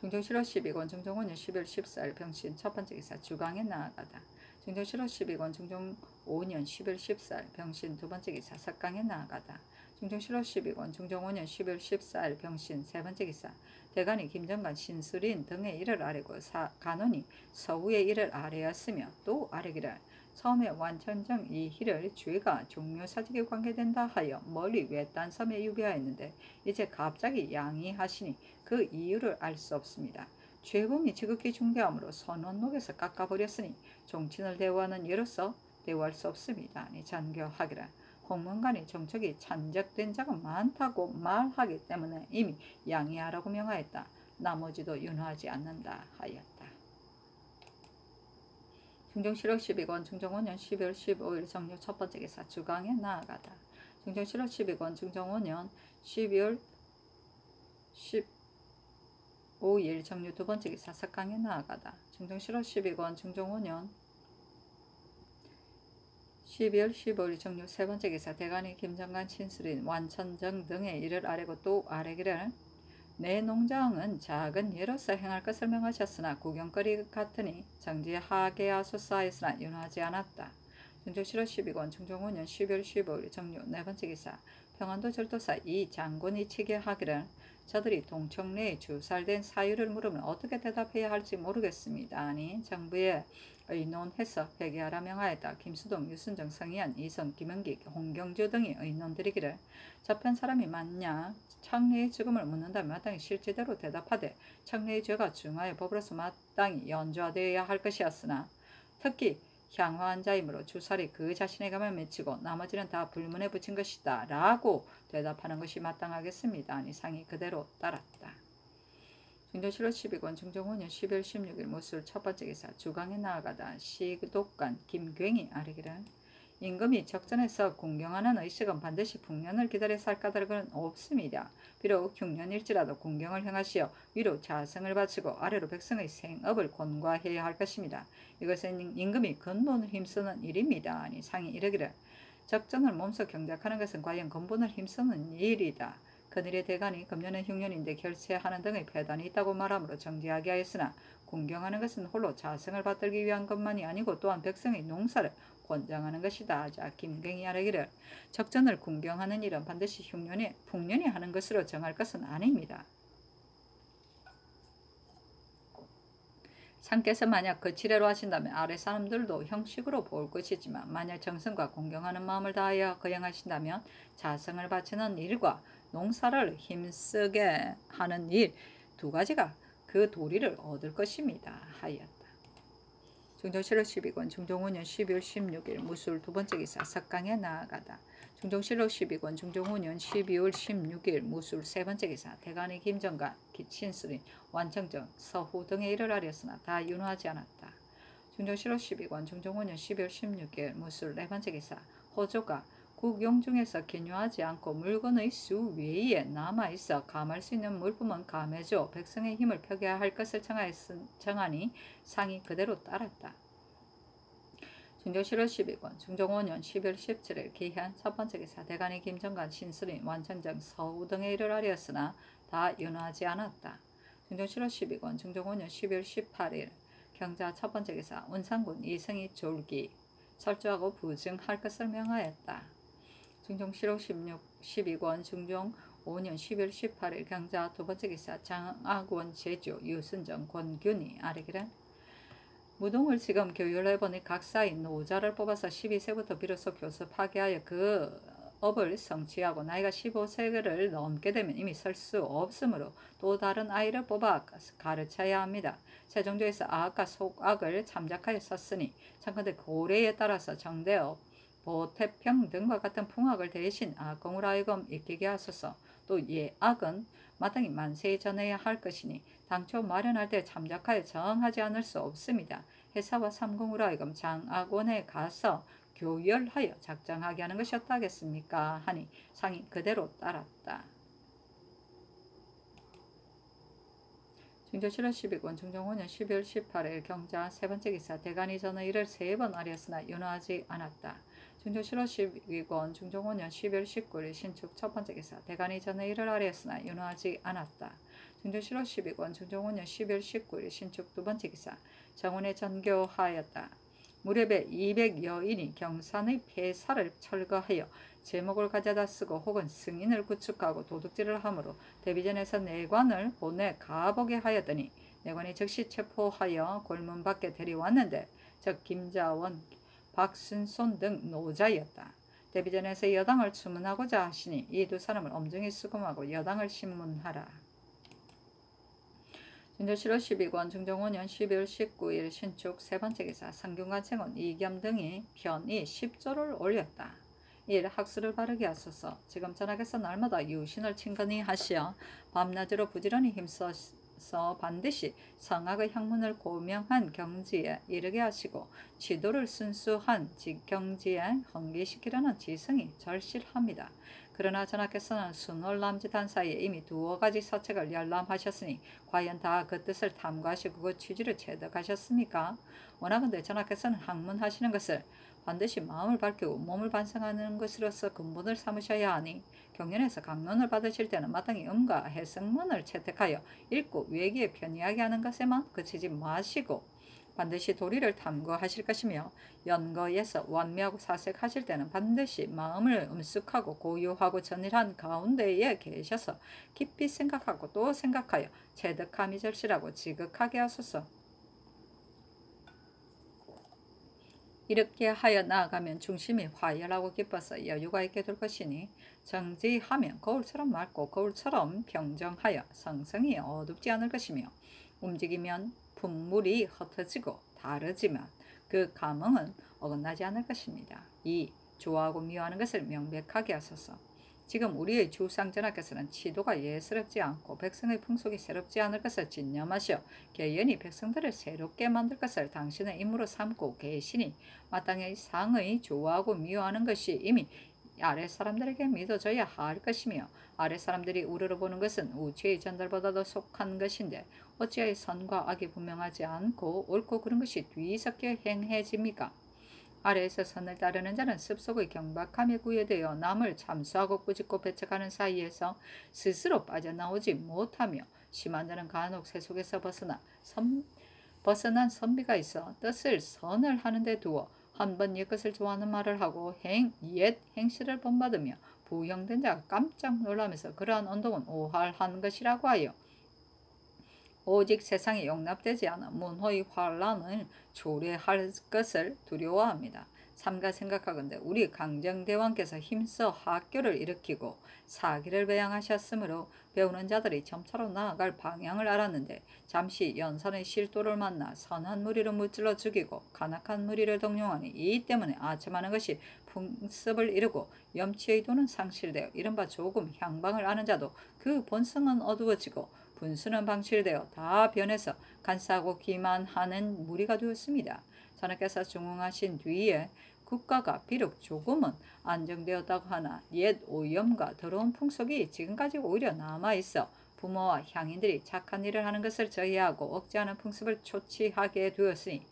S1: 중종 7월 12권 중종 5년 11월 14일 병신 첫 번째 기사 주강에 나아가다. 중종 7월 12권 중종 5년 11월 14일 병신 두 번째 기사 석강에 나아가다. 중종 7월 12권 중종 5년 11월 14일 병신 세 번째 기사 대간이 김정관 신수린 등의 일을 아뢰고 간언이 서우의 일을 아뢰었으며 또 아뢰기를 처음에 완천정 이희를 죄가 종묘사직에 관계된다 하여 멀리 외딴 섬에 유배하였는데 이제 갑자기 양이하시니 그 이유를 알 수 없습니다. 죄범이 지극히 중대하므로 선원록에서 깎아버렸으니 종친을 대우하는 예로서 대우할 수 없습니다. 아니 전교하기를 홍문관이 정적이 찬적된 자가 많다고 말하기 때문에 이미 양해하라고 명하였다. 나머지도 윤허하지 않는다 하였다. 중종 7월 12권 중종 5년 12월 15일 정료 첫 번째 기사 주강에 나아가다. 중종 7월 12권 중종 5년 12월 15일 정료 두 번째 기사 석강에 나아가다. 중종 7월 12권 중종 5년 12월 15일 정료 세 번째 기사 대간이 김정관 친수린 완천정 등의 이를 아래고 또 아래기를 내 농장은 작은 예로서 행할 것을 명하셨으나 구경거리 같으니 정지하게 하소서하였으나 윤하지 않았다. 중종 7월 12권 중종 5년 12월 15일 정료 네 번째 기사 평안도 절도사 이 장군이 치게 하기를 저들이 동청 내에 주살된 사유를 물으면 어떻게 대답해야 할지 모르겠습니다. 아니 정부에 의논해서 회개하라 명하였다. 김수동, 유순정, 성희안, 이선, 김은기, 홍경주 등이 의논드리기를 접한 사람이 맞냐 청래의 죽음을 묻는다면 마땅히 실제대로 대답하되 청래의 죄가 중하의 법으로서 마땅히 연좌되어야 할 것이었으나 특히 향화한 자이므로 주살이 그 자신에게만 맺히고 나머지는 다 불문에 붙인 것이다 라고 대답하는 것이 마땅하겠습니다. 아니 상이 그대로 따랐다. 중종 7월 12권 중종 5년 12월 16일 무술 첫 번째 기사 주강에 나아가다 시독관 김굉이 아뢰기를 임금이 적전에서 공경하는 의식은 반드시 풍년을 기다려 살 까닭은 없습니다. 비록 흉년일지라도 공경을 행하시어 위로 자성을 바치고 아래로 백성의 생업을 권고해야 할 것입니다. 이것은 임금이 근본을 힘쓰는 일입니다. 아니 상이 이르기를 적전을 몸소 경작하는 것은 과연 근본을 힘쓰는 일이다. 그늘의 대간이 금년은 흉년인데 결세하는 등의 폐단이 있다고 말하므로 정지하게 하였으나 공경하는 것은 홀로 자성을 받들기 위한 것만이 아니고 또한 백성의 농사를 권장하는 것이다. 자 김굉이 아뢰기를 적전을 공경하는 일은 반드시 풍년이 하는 것으로 정할 것은 아닙니다. 상께서 만약 거칠애로 하신다면 아래 사람들도 형식으로 볼 것이지만 만약 정성과 공경하는 마음을 다하여 거행하신다면 자성을 바치는 일과 농사를 힘쓰게 하는 일 두 가지가 그 도리를 얻을 것입니다. 하였다. 중종 7월 12권 중종 5년 12월 16일 무술 두 번째 기사 석강에 나아가다. 중종 7월 12권 중종 5년 12월 16일 무술 세 번째 기사 대간의 김정관, 친수린, 완청정, 서후 등의 일을 아뢰었으나 다 윤호하지 않았다. 중종 7월 12권 중종 5년 12월 16일 무술 네 번째 기사 호조가 국용 중에서 기묘하지 않고 물건의 수 외에 남아있어 감할 수 있는 물품은 감해줘 백성의 힘을 펴게 할 것을 정하니 상이 그대로 따랐다. 중종 7월 12권 중종 5년 12월 17일 기한 첫 번째 기사 대간의 김정관, 신수린, 완천정, 서우 등의 일을 아뢰었으나 다 윤호하지 않았다. 중종 7월 12권 중종 5년 12월 18일 경자 첫 번째 기사 운상군 이승이 졸기 철저하고 부증할 것을 명하였다. 중종 7월 12권 중종 5년 12월 18일 경자 두 번째 기사 장학원 제주 유순정 권균이 아뢰기를 무동을 지금 교율해보니 각사의 노자를 뽑아서 12세부터 비로소 교습하게 하여 그 업을 성취하고 나이가 15세를 넘게 되면 이미 설 수 없으므로 또 다른 아이를 뽑아 가르쳐야 합니다. 세종조에서 악과 속악을 참작하여 썼으니 참건대 고래에 따라서 정대업 보태평 등과 같은 풍악을 대신 악공으로 하여금 익히게 하소서. 또 예악은 마땅히 만세에 전해야 할 것이니 당초 마련할 때 참작하여 정하지 않을 수 없습니다. 회사와 삼공으로 하여금 장악원에 가서 교열하여 작정하게 하는 것이 어떠하겠습니까? 하니 상이 그대로 따랐다. 중종 7월 12권 중종 5년 12월 18일 경자 세 번째 기사 대간이 전의 일을 3번 아뢰었으나 윤호하지 않았다. 중종 7월 12권 중종 5년 12월 19일 신축 첫 번째 기사 대간이 전의 일을 아뢰었으나 윤호하지 않았다. 중종 7월 12권 중종 5년 12월 19일 신축 두 번째 기사 정원에 전교하였다. 무렵에 200여인이 경산의 폐사를 철거하여 제목을 가져다 쓰고 혹은 승인을 구축하고 도둑질을 하므로 대비전에서 내관을 보내 가보게 하였더니 내관이 즉시 체포하여 골문 밖에 데려왔는데 즉 김자원, 박순손 등 노자였다. 대비전에서 여당을 추문하고자 하시니 이 두 사람을 엄중히 수금하고 여당을 신문하라. 중종 7월 12권 중종 5년 12월 19일 신축 세 번째 기사 상균관 생원 이겸 등이 편히 10조를 올렸다. 1. 학수를 바르게 하소서. 지금 전하께서 날마다 유신을 친근히 하시어 밤낮으로 부지런히 힘써 하셔서 반드시 성악의 학문을 고명한 경지에 이르게 하시고 지도를 순수한 경지에 헌기시키려는 지성이 절실합니다. 그러나 전하께서는 순홀남짓한 사이에 이미 두어 가지 서책을 열람하셨으니 과연 다 그 뜻을 탐구하시고 그 취지를 체득하셨습니까? 원하건대 전하께서는 학문하시는 것을 반드시 마음을 밝히고 몸을 반성하는 것으로서 근본을 삼으셔야 하니 경연에서 강론을 받으실 때는 마땅히 음과 해석문을 채택하여 읽고 외기에 편의하게 하는 것에만 그치지 마시고 반드시 도리를 탐구하실 것이며 연거에서 완미하고 사색하실 때는 반드시 마음을 음숙하고 고요하고 전일한 가운데에 계셔서 깊이 생각하고 또 생각하여 체득함이 절실하고 지극하게 하소서. 이렇게 하여 나아가면 중심이 화열하고 깊어서 여유가 있게 될 것이니 정지하면 거울처럼 맑고 거울처럼 평정하여 성성이 어둡지 않을 것이며 움직이면 분물이 흩어지고 다르지만 그 감흥은 어긋나지 않을 것입니다. 2. 좋아하고 미워하는 것을 명백하게 하소서. 지금 우리의 주상전하께서는 치도가 예스럽지 않고 백성의 풍속이 새롭지 않을 것을 진념하시어 개연히 백성들을 새롭게 만들 것을 당신의 임무로 삼고 계시니 마땅히 상의 좋아하고 미워하는 것이 이미 아래 사람들에게 믿어져야 할 것이며 아래 사람들이 우러러보는 것은 우주의 전달보다도 속한 것인데 어찌하여 선과 악이 분명하지 않고 옳고 그른 것이 뒤섞여 행해집니까? 아래에서 선을 따르는 자는 습속의 경박함에 구애되어 남을 참수하고 꾸짖고 배척하는 사이에서 스스로 빠져나오지 못하며 심한 자는 간혹 새 속에서 벗어난 선비가 있어 뜻을 선을 하는데 두어 한 번 옛것을 좋아하는 말을 하고 옛 행실을 본받으며 부형된 자가 깜짝 놀라면서 그러한 운동은 오할한 것이라고 하여 오직 세상에 용납되지 않은 문호의 환란을 초래할 것을 두려워합니다. 삼가 생각하건대 우리 강정대왕께서 힘써 학교를 일으키고 사기를 배양하셨으므로 배우는 자들이 점차로 나아갈 방향을 알았는데 잠시 연산의 실도를 만나 선한 무리를 무찔러 죽이고 간악한 무리를 동용하니 이 때문에 아첨하는 것이 풍습을 이루고 염치의 도는 상실되어 이른바 조금 향방을 아는 자도 그 본성은 어두워지고 분수는 방실되어 다 변해서 간사하고 기만하는 무리가 되었습니다. 전하께서 중흥하신 뒤에 국가가 비록 조금은 안정되었다고 하나 옛 오염과 더러운 풍속이 지금까지 오히려 남아있어 부모와 향인들이 착한 일을 하는 것을 저해하고 억제하는 풍습을 초치하게 되었으니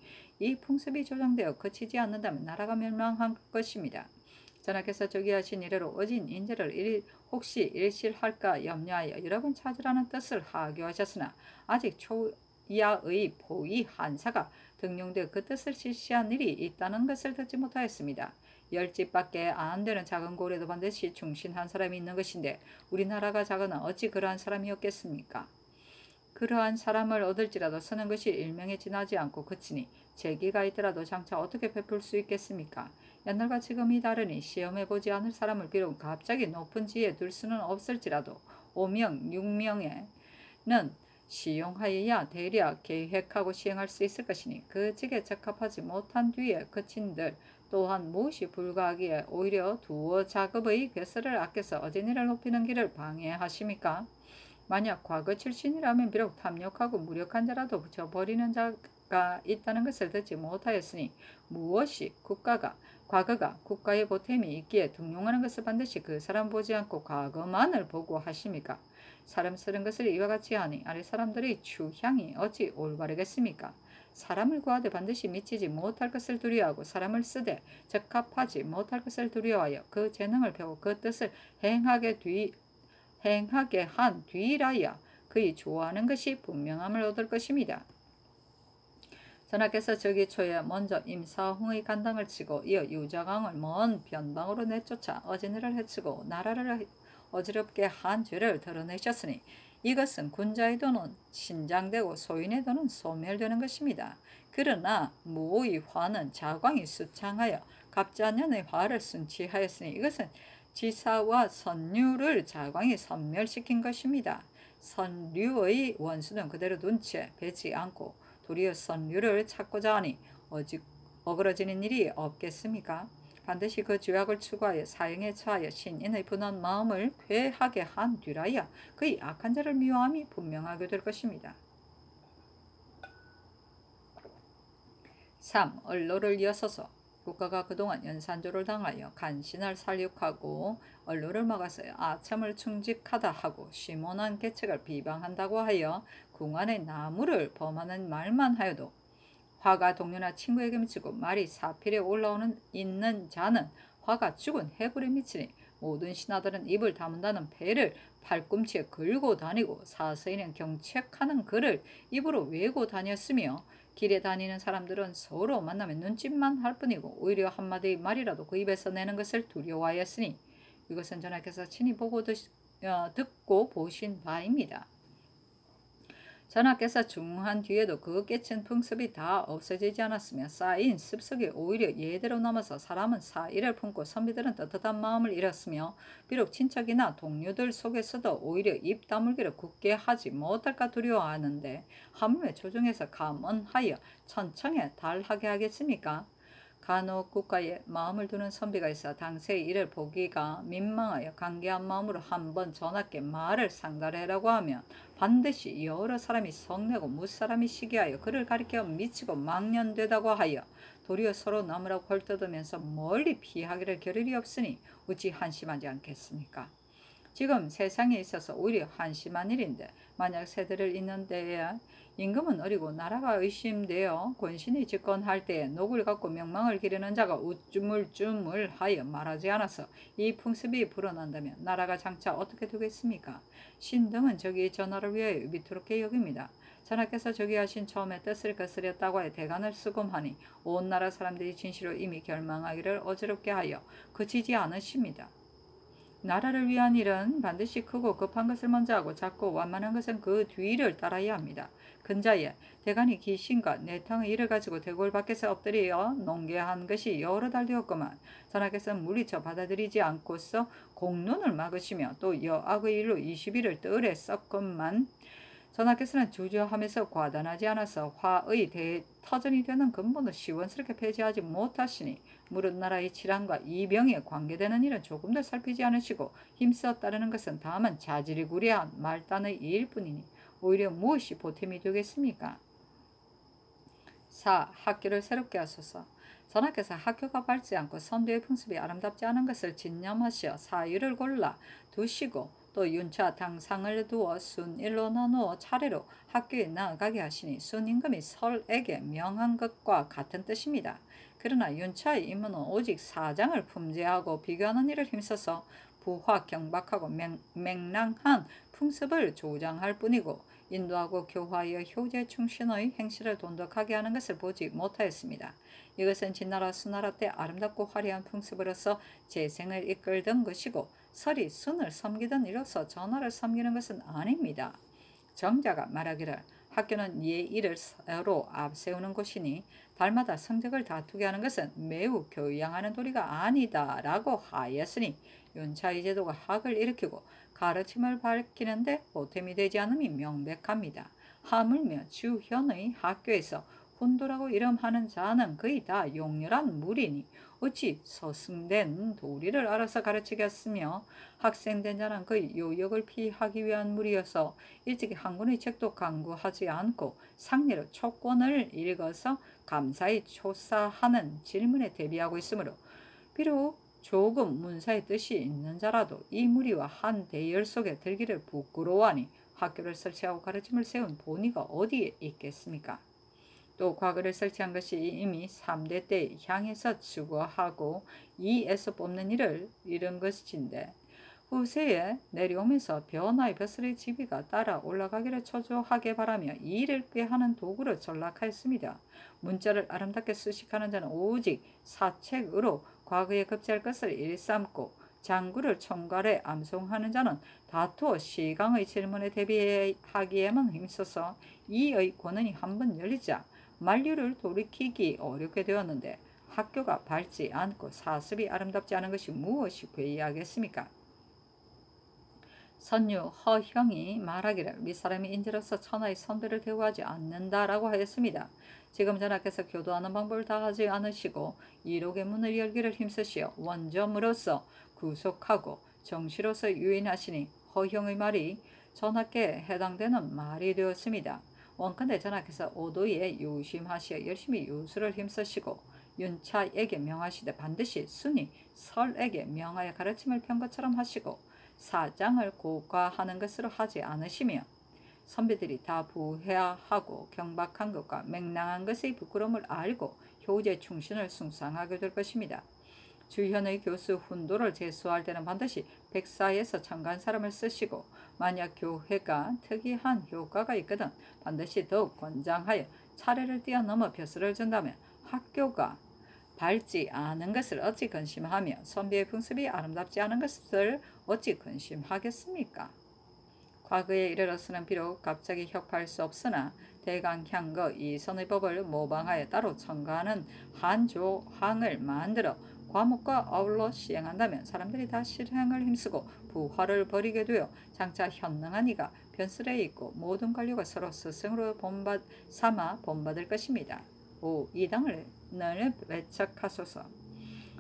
S1: 이 풍습이 조정되어 그치지 않는다면 나라가 멸망할 것입니다. 전하께서 저기하신 이래로 어진 인재를 혹시 일실할까 염려하여 여러 번 찾으라는 뜻을 하교하셨으나 아직 초야의 보위 한사가 등용되어 그 뜻을 실시한 일이 있다는 것을 듣지 못하였습니다. 10집밖에 안 되는 작은 고을에도 반드시 충신한 사람이 있는 것인데 우리나라가 작으나 어찌 그러한 사람이 없겠습니까? 그러한 사람을 얻을지라도 서는 것이 일명에 지나지 않고 그치니 재기가 있더라도 장차 어떻게 베풀 수 있겠습니까? 옛날과 지금이 다르니 시험해보지 않을 사람을 비록 갑자기 높은 지에 둘 수는 없을지라도 5명, 6명에는 시용하여야 대략 계획하고 시행할 수 있을 것이니 그 직에 적합하지 못한 뒤에 그친들 또한 무엇이 불가하기에 오히려 두어 작업의 괴설을 아껴서 어진이를 높이는 길을 방해하십니까? 만약 과거 출신이라면 비록 탐욕하고 무력한 자라도 붙여버리는 자가 있다는 것을 듣지 못하였으니 무엇이 과거가 국가의 보탬이 있기에 등용하는 것을 반드시 그 사람 보지 않고 과거만을 보고 하십니까? 사람 쓰는 것을 이와 같이 하니 아래 사람들의 추향이 어찌 올바르겠습니까? 사람을 구하되 반드시 미치지 못할 것을 두려워하고 사람을 쓰되 적합하지 못할 것을 두려워하여 그 재능을 배워 그 뜻을 행하게 한 뒤라야 그의 좋아하는 것이 분명함을 얻을 것입니다. 전하께서 저기 초에 먼저 임사홍의 간당을 치고 이어 유자강을 먼 변방으로 내쫓아 어진이를 해치고 나라를 어지럽게 한 죄를 드러내셨으니 이것은 군자의 도는 신장되고 소인의 도는 소멸되는 것입니다. 그러나 무의 화는 자광이 수창하여 갑자년의 화를 순치하였으니 이것은 지사와 선류를 자광이 섬멸시킨 것입니다. 선류의 원수는 그대로 둔 채 배지 않고 도리어 선류를 찾고자 하니 어그러지는 일이 없겠습니까? 반드시 그 죄악을 추구하여 사형에 처하여 신인의 분한 마음을 회하게 한 뒤라야 그의 악한 자를 미워함이 분명하게 될 것입니다. 3. 언로를 이어서서 국가가 그동안 연산조를 당하여 간신을 살육하고 언로를 막아서 아첨을 충직하다 하고 심온한 계책을 비방한다고 하여 궁안의 나무를 범하는 말만 하여도 화가 동료나 친구에게 미치고 말이 사필에 올라오는 있는 자는 화가 죽은 해골에 미치니 모든 신하들은 입을 다문다는 배를 팔꿈치에 걸고 다니고 사서인은 경책하는 글을 입으로 외고 다녔으며 길에 다니는 사람들은 서로 만나면 눈짓만 할 뿐이고 오히려 한마디 말이라도 그 입에서 내는 것을 두려워하였으니 이것은 전하께서 친히 보고 듣고 보신 바입니다. 전하께서 중한 뒤에도 그 깨친 풍습이 다 없어지지 않았으며 쌓인 습속이 오히려 예대로 남아서 사람은 사의를 품고 선비들은 떳떳한 마음을 잃었으며 비록 친척이나 동료들 속에서도 오히려 입 다물기를 굳게 하지 못할까 두려워하는데 하물며 조정에서 감언하여 천청에 달하게 하겠습니까? 간혹 국가에 마음을 두는 선비가 있어 당세의 일을 보기가 민망하여 간계한 마음으로 한번 전하께 말을 상달하라고 하면 반드시 여러 사람이 성내고 무사람이 시기하여 그를 가리켜 미치고 망년되다고 하여 도리어 서로 나무라고 헐뜯으면서 멀리 피하기를 겨를이 없으니 어찌 한심하지 않겠습니까? 지금 세상에 있어서 오히려 한심한 일인데 만약 세대를 잇는 데에 임금은 어리고 나라가 의심되어 권신이 집권할 때에 녹을 갖고 명망을 기르는 자가 우쭈물쭈물하여 말하지 않아서 이 풍습이 불어난다면 나라가 장차 어떻게 되겠습니까? 신등은 저기 전하를 위하여 위태롭게 여깁니다. 전하께서 저기 하신 처음에 뜻을 거스렸다고 하여 대간을 수금하니 온 나라 사람들이 진실로 이미 결망하기를 어지럽게 하여 그치지 않으십니다. 나라를 위한 일은 반드시 크고 급한 것을 먼저 하고 작고 완만한 것은 그 뒤를 따라야 합니다. 근자에 대간이 귀신과 내탕의 일을 가지고 대궐 밖에서 엎드려 농계한 것이 여러 달 되었구만. 전하께서는 물리쳐 받아들이지 않고서 공론을 막으시며 또 여악의 일로 20일을 뜰에 썼건만 전하께서는 주저하면서 과단하지 않아서 화의 대터전이 되는 근본을 시원스럽게 폐지하지 못하시니 무릇 나라의 질환과 이병에 관계되는 일은 조금도 살피지 않으시고 힘써 따르는 것은 다만 자질구레한 말단의 일일 뿐이니 오히려 무엇이 보탬이 되겠습니까? 4. 학교를 새롭게 하소서. 전하께서 학교가 밝지 않고 선비의 풍습이 아름답지 않은 것을 진념하시어 사유를 골라 두시고 또 윤차 당상을 두어 순일로 나누어 차례로 학교에 나아가게 하시니 순임금이 설에게 명한 것과 같은 뜻입니다. 그러나 윤차의 임무는 오직 사장을 품제하고 비교하는 일을 힘써서 부화 경박하고 맹랑한 풍습을 조장할 뿐이고 인도하고 교화하여 효제 충신의 행실을 돈독하게 하는 것을 보지 못하였습니다. 이것은 진나라 수나라 때 아름답고 화려한 풍습으로서 재생을 이끌던 것이고 설이 순을 섬기던 이로서 전하를 섬기는 것은 아닙니다. 정자가 말하기를 학교는 예의를 서로 앞세우는 곳이니 달마다 성적을 다투게 하는 것은 매우 교양하는 도리가 아니다 라고 하였으니 윤차의 제도가 학을 일으키고 가르침을 밝히는데 보탬이 되지 않음이 명백합니다. 하물며 주현의 학교에서 혼도라고 이름하는 자는 거의 다 용렬한 무리니 어찌 서승된 도리를 알아서 가르치겠으며 학생된 자는 거의 요역을 피하기 위한 무리여서 일찍이 한 권의 책도 강구하지 않고 상례로 초권을 읽어서 감사히 초사하는 질문에 대비하고 있으므로 비록 조금 문사의 뜻이 있는 자라도 이 무리와 한 대열 속에 들기를 부끄러워하니 학교를 설치하고 가르침을 세운 본의가 어디에 있겠습니까? 또 과거를 설치한 것이 이미 3대 때 향해서 추구하고 2에서 뽑는 일을 이룬 것인데 후세에 내려오면서 변화의 벼슬의 지위가 따라 올라가기를 초조하게 바라며 이 일을 꾀하는 도구로 전락하였습니다. 문자를 아름답게 수식하는 자는 오직 사책으로 과거에 급제할 것을 일삼고 장구를 총괄해 암송하는 자는 다투어 시강의 질문에 대비하기에만 힘써서 이의 권한이 한번 열리자 만류를 돌이키기 어렵게 되었는데 학교가 밝지 않고 사습이 아름답지 않은 것이 무엇이 괴이하겠습니까? 선유 허형이 말하기를 윗사람이 인지로서 천하의 선비를 대우하지 않는다라고 하였습니다. 지금 전하께서 교도하는 방법을 다 하지 않으시고 이록의 문을 열기를 힘쓰시어 원점으로서 구속하고 정시로서 유인하시니 허형의 말이 전하께 해당되는 말이 되었습니다. 원컨대 전하께서 오도에 유심하시어 열심히 유수를 힘쓰시고 윤차에게 명하시되 반드시 순이 설에게 명하여 가르침을 편 것처럼 하시고 사장을 고과하는 것으로 하지 않으시며 선비들이 다 부해하고 경박한 것과 맹랑한 것의 부끄러움을 알고 효제 충신을 숭상하게 될 것입니다. 주현의 교수 훈도를 제수할 때는 반드시 백사에서 참가한 사람을 쓰시고 만약 교회가 특이한 효과가 있거든 반드시 더욱 권장하여 차례를 뛰어넘어 벼슬을 준다면 학교가 밝지 않은 것을 어찌 근심하며 선비의 풍습이 아름답지 않은 것을 어찌 근심하겠습니까? 과거에 이르러서는 비록 갑자기 혁파할 수 없으나 대강향거 이선의 법을 모방하여 따로 첨가하는 한 조항을 만들어 과목과 아울러 시행한다면 사람들이 다 실행을 힘쓰고 부활을 벌이게 되어 장차 현능한 이가 변슬에 있고 모든 관료가 서로 스승으로 삼아 본받을 것입니다. 5. 이 당을 외척하소서.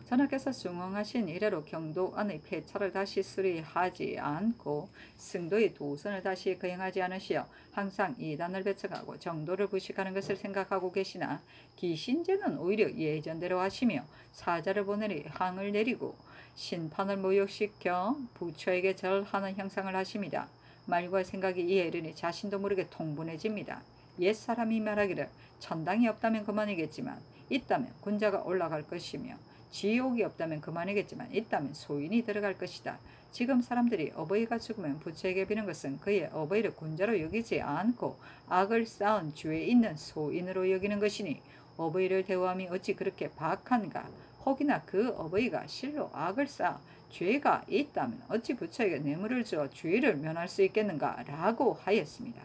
S1: 전하께서 숭응하신 이래로 경도 안의 폐차를 다시 수리하지 않고 승도의 도선을 다시 거행하지 않으시어 항상 이단을 배척하고 정도를 부식하는 것을 생각하고 계시나 기신제는 오히려 예전대로 하시며 사자를 보내니 항을 내리고 신판을 모욕시켜 부처에게 절하는 형상을 하십니다. 말과 생각이 이에 이르니 자신도 모르게 통분해집니다. 옛사람이 말하기를 천당이 없다면 그만이겠지만 있다면 군자가 올라갈 것이며 지옥이 없다면 그만이겠지만 있다면 소인이 들어갈 것이다. 지금 사람들이 어버이가 죽으면 부처에게 비는 것은 그의 어버이를 군자로 여기지 않고 악을 쌓은 죄에 있는 소인으로 여기는 것이니 어버이를 대우함이 어찌 그렇게 박한가. 혹이나 그 어버이가 실로 악을 쌓아 죄가 있다면 어찌 부처에게 뇌물을 주어 죄를 면할 수 있겠는가 라고 하였습니다.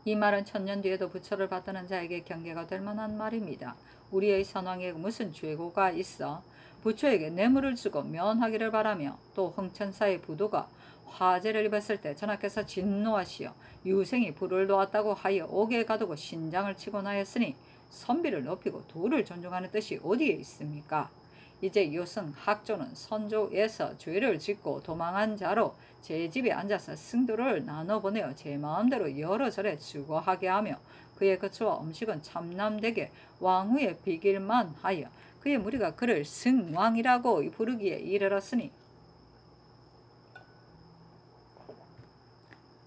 S1: 이 말은 천년 뒤에도 부처를 받드는 자에게 경계가 될 만한 말입니다. 우리의 선왕에 무슨 죄고가 있어 부처에게 뇌물을 주고 면하기를 바라며 또 흥천사의 부도가 화재를 입었을 때 전하께서 진노하시어 유생이 불을 놓았다고 하여 옥에 가두고 신장을 치곤 하였으니 선비를 높이고 도를 존중하는 뜻이 어디에 있습니까? 이제 요승 학조는 선조에서 죄를 짓고 도망한 자로 제 집에 앉아서 승도를 나눠보내어 제 마음대로 여러 절에 주거하게 하며 그의 거처와 음식은 참남되게 왕후의 비길만 하여 그의 무리가 그를 승왕이라고 부르기에 이르렀으니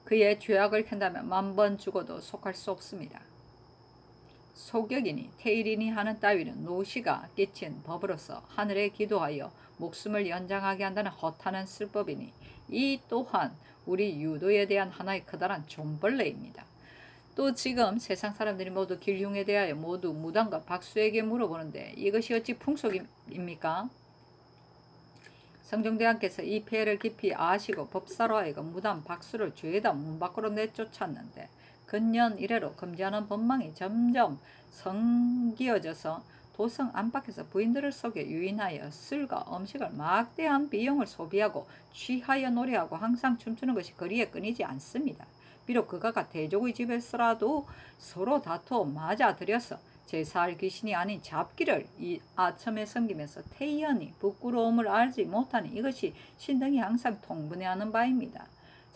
S1: 그의 죄악을 캔다면 만번 죽어도 속할 수 없습니다. 소격이니 태일이니 하는 따위는 노시가 끼친 법으로서 하늘에 기도하여 목숨을 연장하게 한다는 허탄한 술법이니 이 또한 우리 유도에 대한 하나의 커다란 존벌레입니다. 또 지금 세상 사람들이 모두 길흉에 대하여 모두 무당과 박수에게 물어보는데 이것이 어찌 풍속입니까? 성종대왕께서 이 폐해를 깊이 아시고 법사로 하여금 무당 박수를 죄다 문 밖으로 내쫓았는데 근년 이래로 금지하는 법망이 점점 성기어져서 도성 안팎에서 부인들을 속여 유인하여 술과 음식을 막대한 비용을 소비하고 취하여 노래하고 항상 춤추는 것이 거리에 끊이지 않습니다. 비록 그가가 대족의 집에서라도 서로 다투어 맞아들여서 제사할 귀신이 아닌 잡기를 이 아첨에 섬기면서 태연히 부끄러움을 알지 못하니 이것이 신등이 항상 통분해하는 바입니다.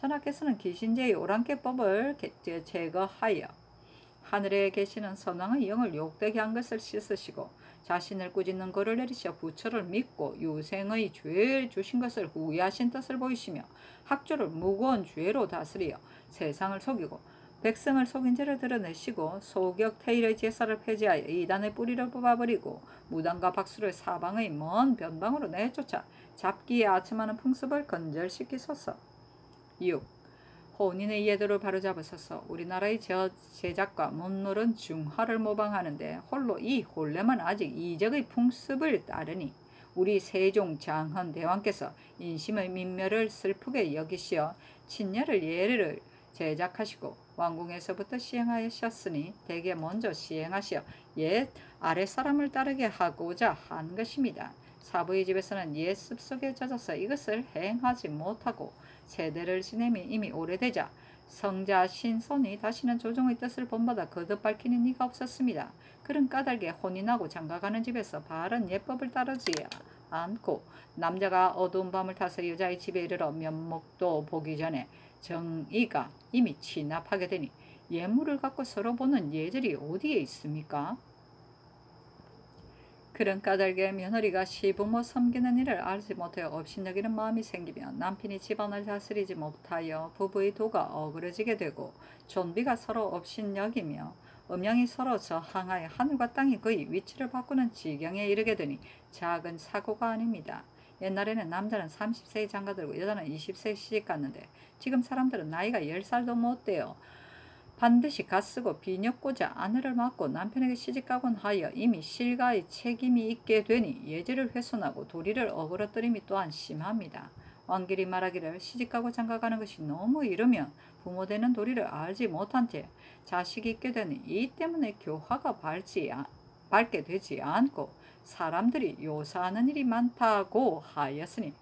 S1: 전하께서는 귀신제의 오랑캐법을 제거하여 하늘에 계시는 선왕의 영을 욕되게 한 것을 씻으시고 자신을 꾸짖는 거를 내리셔 부처를 믿고 유생의 죄를 주신 것을 후회하신 뜻을 보이시며 학조를 무거운 죄로 다스리어 세상을 속이고 백성을 속인 죄를 드러내시고 소격 태일의 제사를 폐지하여 이단의 뿌리를 뽑아버리고 무당과 박수를 사방의 먼 변방으로 내쫓아 잡기에 아첨하는 풍습을 건절시키소서. 6. 혼인의 예도를 바로잡으소서. 우리나라의 제작과 문물은 중화를 모방하는데 홀로 이 혼례만 아직 이적의 풍습을 따르니 우리 세종 장헌 대왕께서 인심의 민멸을 슬프게 여기시어 친녀를 예를 제작하시고 왕궁에서부터 시행하셨으니 대개 먼저 시행하시어 옛 아랫사람을 따르게 하고자 한 것입니다. 사부의 집에서는 옛 습속에 젖어서 이것을 행하지 못하고 세대를 지냄이 이미 오래되자 성자 신손이 다시는 조정의 뜻을 본받아 거듭 밝히는 이가 없었습니다. 그런 까닭에 혼이 나고 장가가는 집에서 바른 예법을 따르지 않고 남자가 어두운 밤을 타서 여자의 집에 이르러 면목도 보기 전에 정의가 이미 취납하게 되니 예물을 갖고 서로 보는 예절이 어디에 있습니까? 그런 까닭에 며느리가 시부모 섬기는 일을 알지 못하여 업신여기는 마음이 생기면 남편이 집안을 다스리지 못하여 부부의 도가 어그러지게 되고 존비가 서로 업신여기며 음양이 서로 저항하여 하늘과 땅이 거의 위치를 바꾸는 지경에 이르게 되니 작은 사고가 아닙니다. 옛날에는 남자는 30세에 장가들고 여자는 20세에 시집갔는데 지금 사람들은 나이가 10살도 못 돼요. 반드시 갓쓰고 비녀꼬자 아내를 맡고 남편에게 시집가곤 하여 이미 실가의 책임이 있게 되니 예절을 훼손하고 도리를 어그러뜨림이 또한 심합니다. 왕길이 말하기를 시집가고 장가가는 것이 너무 이르면 부모되는 도리를 알지 못한 채 자식이 있게 되니 이 때문에 교화가 밝게 되지 않고 사람들이 요사하는 일이 많다고 하였으니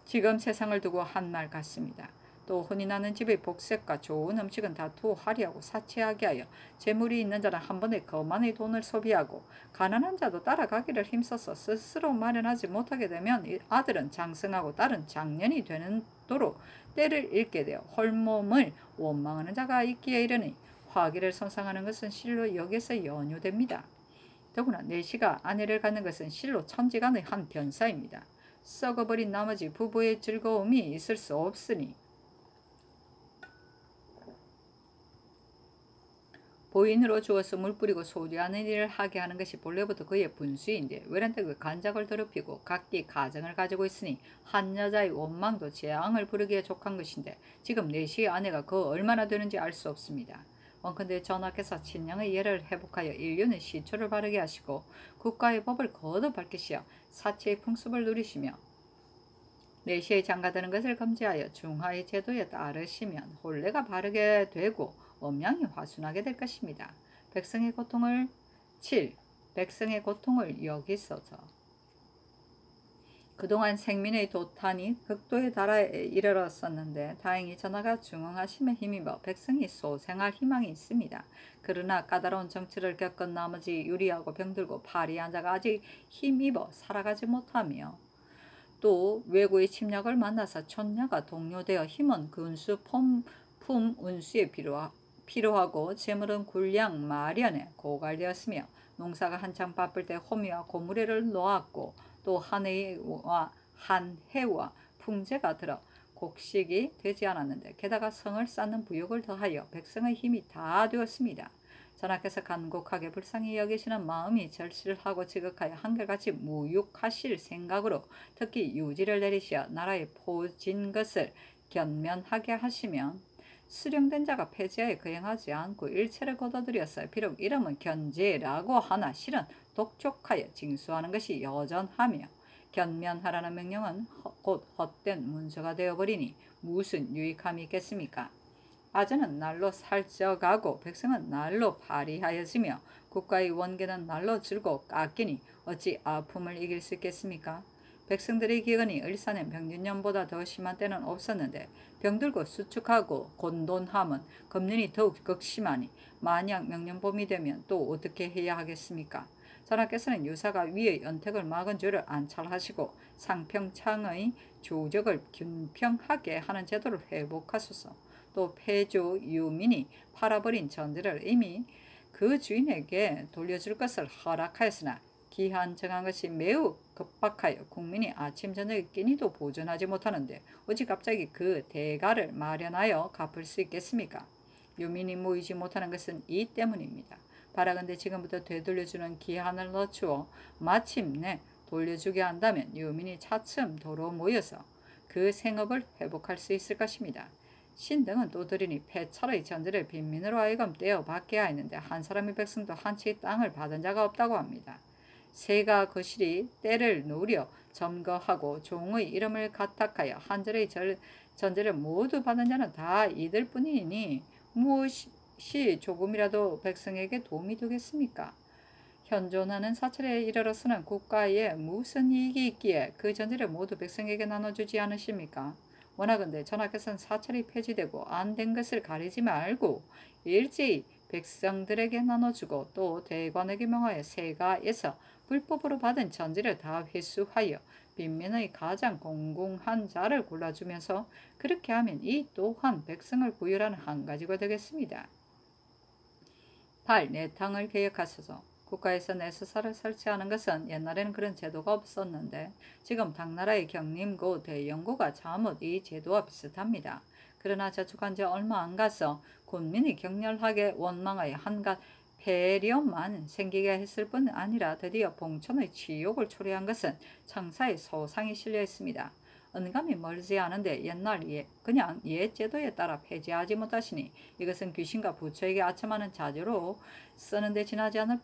S1: 지금 세상을 두고 한 말 같습니다. 또 혼이 나는 집의 복색과 좋은 음식은 다 투하리하고 사치하게 하여 재물이 있는 자는 한 번에 거만의 돈을 소비하고 가난한 자도 따라가기를 힘써서 스스로 마련하지 못하게 되면 아들은 장성하고 딸은 장년이 되는 도로 때를 잃게 되어 홀몸을 원망하는 자가 있기에 이르니 화기를 손상하는 것은 실로 여기서 연유됩니다. 더구나 내시가 아내를 갖는 것은 실로 천지간의 한 변사입니다. 썩어버린 나머지 부부의 즐거움이 있을 수 없으니 보인으로 주어서 물 뿌리고 소지하는 일을 하게 하는 것이 본래부터 그의 분수인데 외란때 그 간작을 더럽히고 각기 가정을 가지고 있으니 한 여자의 원망도 재앙을 부르기에 족한 것인데 지금 내시의 아내가 그 얼마나 되는지 알 수 없습니다. 원컨대 전하께서 친양의 예를 회복하여 인륜의 시초를 바르게 하시고 국가의 법을 거듭 밝히시어 사치의 풍습을 누리시며 내시에 장가드는 것을 금지하여 중하의 제도에 따르시면 혼례가 바르게 되고 음양이 화순하게 될 것입니다. 백성의 고통을 여기서서 그동안 생민의 도탄이 극도에 달아 이르렀었는데 다행히 전하가 중흥하심에 힘입어 백성이 소생할 희망이 있습니다. 그러나 까다로운 정치를 겪은 나머지 유리하고 병들고 파리한 자가 아직 힘입어 살아가지 못하며 또 외구의 침략을 만나서 촌야가 동요되어 힘은 근수 품 운수에 필요하고 재물은 군량 마련에 고갈되었으며 농사가 한창 바쁠 때 호미와 고무래를 놓았고 또 한해와 풍제가 들어 곡식이 되지 않았는데 게다가 성을 쌓는 부욕을 더하여 백성의 힘이 다 되었습니다. 전하께서 간곡하게 불쌍히 여기시는 마음이 절실하고 지극하여 한결같이 무육하실 생각으로 특히 유지를 내리시어 나라에 포진 것을 견면하게 하시면 수령된 자가 폐지하에 거행하지 않고 일체를 거둬들였어요. 비록 이름은 견제라고 하나 실은 독촉하여 징수하는 것이 여전하며 견면하라는 명령은 곧 헛된 문서가 되어버리니 무슨 유익함이 있겠습니까? 아전은 날로 살쪄가고 백성은 날로 파리하여지며 국가의 원계는 날로 줄고 깎이니 어찌 아픔을 이길 수 있겠습니까? 백성들의 기근이 을사년 병진년보다 더 심한 때는 없었는데 병들고 수축하고 곤돈함은 금년이 더욱 극심하니 만약 명년봄이 되면 또 어떻게 해야 하겠습니까? 전하께서는 유사가 위의 연택을 막은 죄를 안찰하시고 상평창의 조적을 균평하게 하는 제도를 회복하소서. 또 폐조 유민이 팔아버린 전들을 이미 그 주인에게 돌려줄 것을 허락하였으나 기한 정한 것이 매우 급박하여 국민이 아침 저녁 끼니도 보존하지 못하는데 어찌 갑자기 그 대가를 마련하여 갚을 수 있겠습니까? 유민이 모이지 못하는 것은 이 때문입니다. 바라건대 지금부터 되돌려주는 기한을 늦추어 마침내 돌려주게 한다면 유민이 차츰 도로 모여서 그 생업을 회복할 수 있을 것입니다. 신등은 또 들으니 폐철의 전제를 빈민으로 하여금 떼어받게 하였는데 한 사람의 백성도 한 채의 땅을 받은 자가 없다고 합니다. 새가 거실이 때를 노려 점거하고 종의 이름을 가탁하여 한절의 전제를 모두 받은 자는 다 이들 뿐이니 무엇이 조금이라도 백성에게 도움이 되겠습니까? 현존하는 사찰에 이르러서는 국가에 무슨 이익이 있기에 그 전제를 모두 백성에게 나눠주지 않으십니까? 원하건대 전하께서는 사찰이 폐지되고 안 된 것을 가리지 말고 일제히 백성들에게 나눠주고 또 대관에게 명하여 세가에서 불법으로 받은 전제를 다 회수하여 빈민의 가장 공공한 자를 골라주면서 그렇게 하면 이 또한 백성을 구휼하는 한 가지가 되겠습니다. 8. 내탕을 개혁하소서. 국가에서 내수사를 설치하는 것은 옛날에는 그런 제도가 없었는데 지금 당나라의 경림고 대영고가 자뭇 이 제도와 비슷합니다. 그러나 저축한 지 얼마 안 가서 군민이 격렬하게 원망하여 한갓 폐렴만 생기게 했을 뿐 아니라 드디어 봉천의 치욕을 초래한 것은 청사의 소상이 실려 있습니다. 언감이 멀지 않은데 옛날 그냥 옛 제도에 따라 폐지하지 못하시니 이것은 귀신과 부처에게 아첨하는 자료로 쓰는데 지나지 않을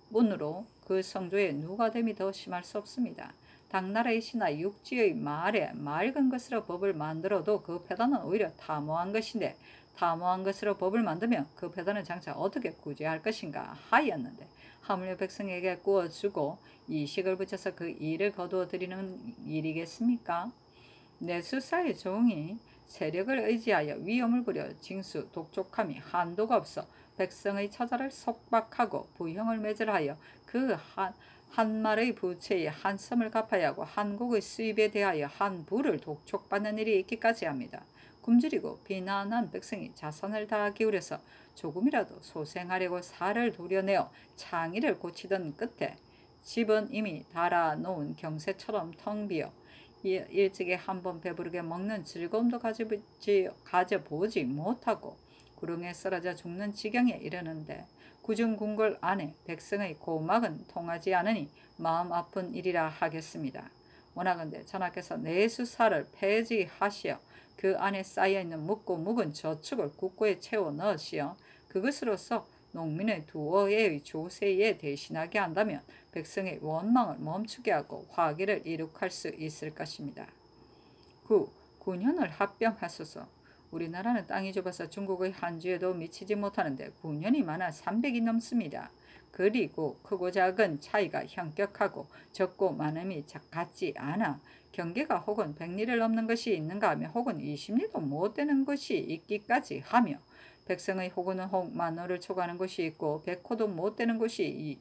S1: 뿐으로 그 성조에 누가됨이 더 심할 수 없습니다. 당나라의 시나 육지의 말에 맑은 것으로 법을 만들어도 그 폐단은 오히려 탐호한 것인데 탐호한 것으로 법을 만들면 그 폐단은 장차 어떻게 구제할 것인가 하였는데 하물며 백성에게 구워주고 이식을 붙여서 그 일을 거두어 드리는 일이겠습니까? 내수사의 종이 세력을 의지하여 위험을 부려 징수 독촉함이 한도가 없어 백성의 처자를 속박하고 부형을 매질하여 그 한 말의 부채에 한 섬을 갚아야 하고 한국의 수입에 대하여 한 부를 독촉받는 일이 있기까지 합니다. 굶주리고 비난한 백성이 자선을 다 기울여서 조금이라도 소생하려고 살을 도려내어 창의를 고치던 끝에 집은 이미 달아놓은 경세처럼 텅 비어 일찍이 한번 배부르게 먹는 즐거움도 가져보지 못하고 구릉에 쓰러져 죽는 지경에 이르는데 구중궁궐 안에 백성의 고막은 통하지 않으니 마음 아픈 일이라 하겠습니다. 원하건대 전하께서 내수사를 폐지하시어 그 안에 쌓여있는 묵고 묵은 저축을 국고에 채워 넣으시어 그것으로서 농민의 두어의 조세에 대신하게 한다면 백성의 원망을 멈추게 하고 화기를 이룩할 수 있을 것입니다. 9. 군현을 합병하소서. 우리나라는 땅이 좁아서 중국의 한주에도 미치지 못하는데 군현이 많아 300이 넘습니다. 그리고 크고 작은 차이가 현격하고 적고 많음이 같지 않아 경계가 혹은 100리를 넘는 것이 있는가 하며 혹은 20리도 못 되는 것이 있기까지 하며 백성의 호구는 혹 만호를 초과하는 곳이 있고 100호도 못 되는 곳이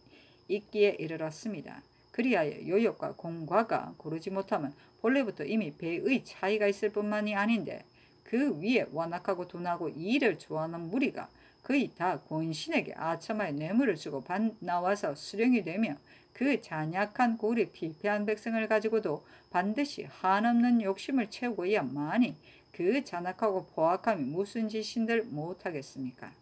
S1: 있기에 이르렀습니다. 그리하여 요역과 공과가 고르지 못하면 본래부터 이미 배의 차이가 있을 뿐만이 아닌데 그 위에 완악하고 둔하고 이를 좋아하는 무리가 거의 다 권신에게 아첨하여 뇌물을 주고 나와서 수령이 되며 그 잔약한 고리 피폐한 백성을 가지고도 반드시 한없는 욕심을 채우고야만이 그 잔악하고 포악함이 무슨 짓인들 못하겠습니까?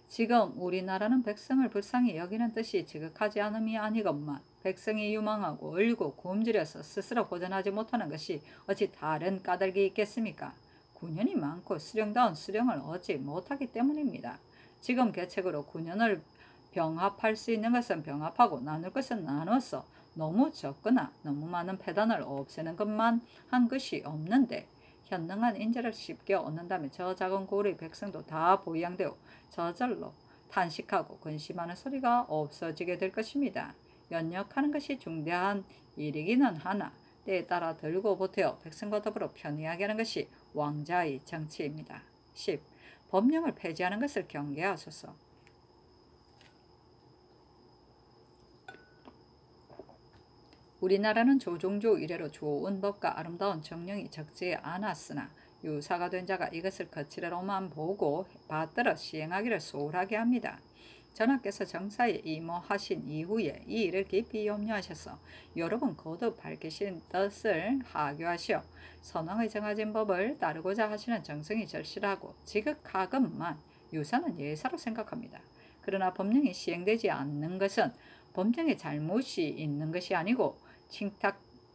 S1: 지금 우리나라는 백성을 불쌍히 여기는 뜻이 지극하지 않음이 아니건만 백성이 유망하고 얼고 굶주려서 스스로 보전하지 못하는 것이 어찌 다른 까닭이 있겠습니까? 군현이 많고 수령다운 수령을 얻지 못하기 때문입니다. 지금 계책으로 군현을 병합할 수 있는 것은 병합하고 나눌 것은 나눠서 너무 적거나 너무 많은 폐단을 없애는 것만 한 것이 없는데 현능한 인재를 쉽게 얻는다면 저 작은 고리 백성도 다 보양되어 저절로 탄식하고 근심하는 소리가 없어지게 될 것입니다. 연역하는 것이 중대한 일이기는 하나 때에 따라 들고 보태어 백성과 더불어 편리하게 하는 것이 왕자의 정치입니다. 10. 법령을 폐지하는 것을 경계하소서. 우리나라는 조종조 이래로 좋은 법과 아름다운 정령이 적지 않았으나 유사가 된 자가 이것을 거칠어로만 보고 받들어 시행하기를 소홀하게 합니다. 전하께서 정사에 임호하신 이후에 이 일을 깊이 염려하셔서 여러 번 거듭 밝히신 뜻을 하교하시어 선왕의 정하진 법을 따르고자 하시는 정성이 절실하고 지극하건만 유사는 예사로 생각합니다. 그러나 법령이 시행되지 않는 것은 법령에 잘못이 있는 것이 아니고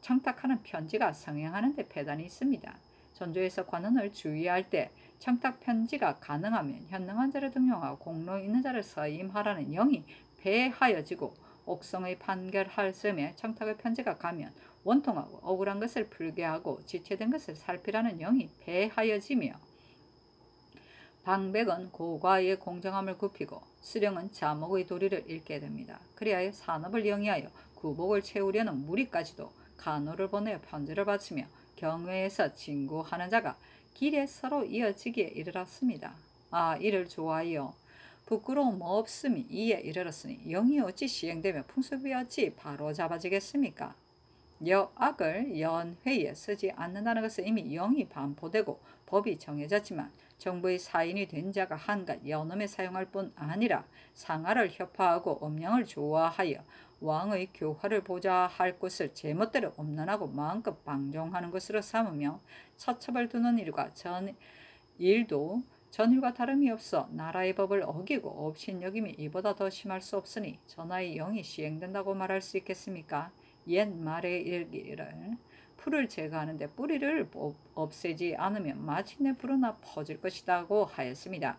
S1: 청탁하는 편지가 성행하는 데 폐단이 있습니다. 전조에서 관원을 주의할 때 청탁 편지가 가능하면 현능한 자를 등용하고 공로 있는 자를 서임하라는 영이 배하여지고 옥성의 판결할 즈음에 청탁의 편지가 가면 원통하고 억울한 것을 풀게 하고 지체된 것을 살피라는 영이 배하여지며 방백은 고과의 공정함을 굽히고 수령은 자목의 도리를 잃게 됩니다. 그리하여 산업을 영위하여 구복을 채우려는 무리까지도 간호를 보내어 편지를 바치며 경외에서 진구하는 자가 길에 서로 이어지기에 이르렀습니다. 아, 이를 좋아하여 부끄러움 없음이 이에 이르렀으니 영이 어찌 시행되며 풍습이 어찌 바로잡아지겠습니까? 여악을 연회에 쓰지 않는다는 것은 이미 영이 반포되고 법이 정해졌지만 정부의 사인이 된 자가 한갓 연음에 사용할 뿐 아니라 상하를 협파하고 음양을 좋아하여 왕의 교화를 보자 할 것을 제멋대로 엄난하고 마음껏 방종하는 것으로 삼으며 처첩을 두는 일도 전일과 다름이 없어 나라의 법을 어기고 업신여김이 이보다 더 심할 수 없으니 전하의 영이 시행된다고 말할 수 있겠습니까? 옛 말에 이르기를 풀을 제거하는데 뿌리를 없애지 않으면 마침내 불어나 퍼질 것이라고 하였습니다.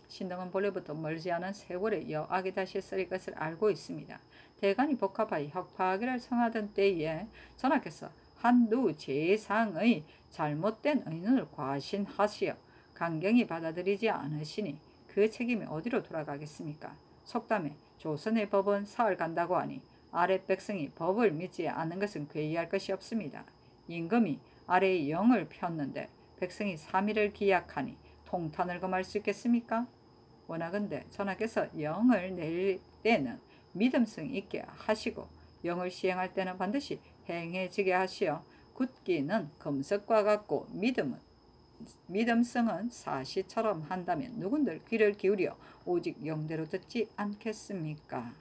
S1: 신등은 본래부터 멀지 않은 세월에 여악이 다시 쓰일 것을 알고 있습니다. 대간이 복합하여 혁파하기를 청하던 때에 전하께서 한두 제상의 잘못된 의논을 과신하시어 강경히 받아들이지 않으시니 그 책임이 어디로 돌아가겠습니까? 속담에 조선의 법은 사흘 간다고 하니 아래 백성이 법을 믿지 않는 것은 괴이할 것이 없습니다. 임금이 아래의 영을 폈는데 백성이 3일을 기약하니 통탄을 금할 수 있겠습니까? 원하건대 전하께서 영을 낼 때는 믿음성 있게 하시고 영을 시행할 때는 반드시 행해지게 하시어 굳기는 금석과 같고 믿음성은 사시처럼 한다면 누군들 귀를 기울여 오직 영대로 듣지 않겠습니까?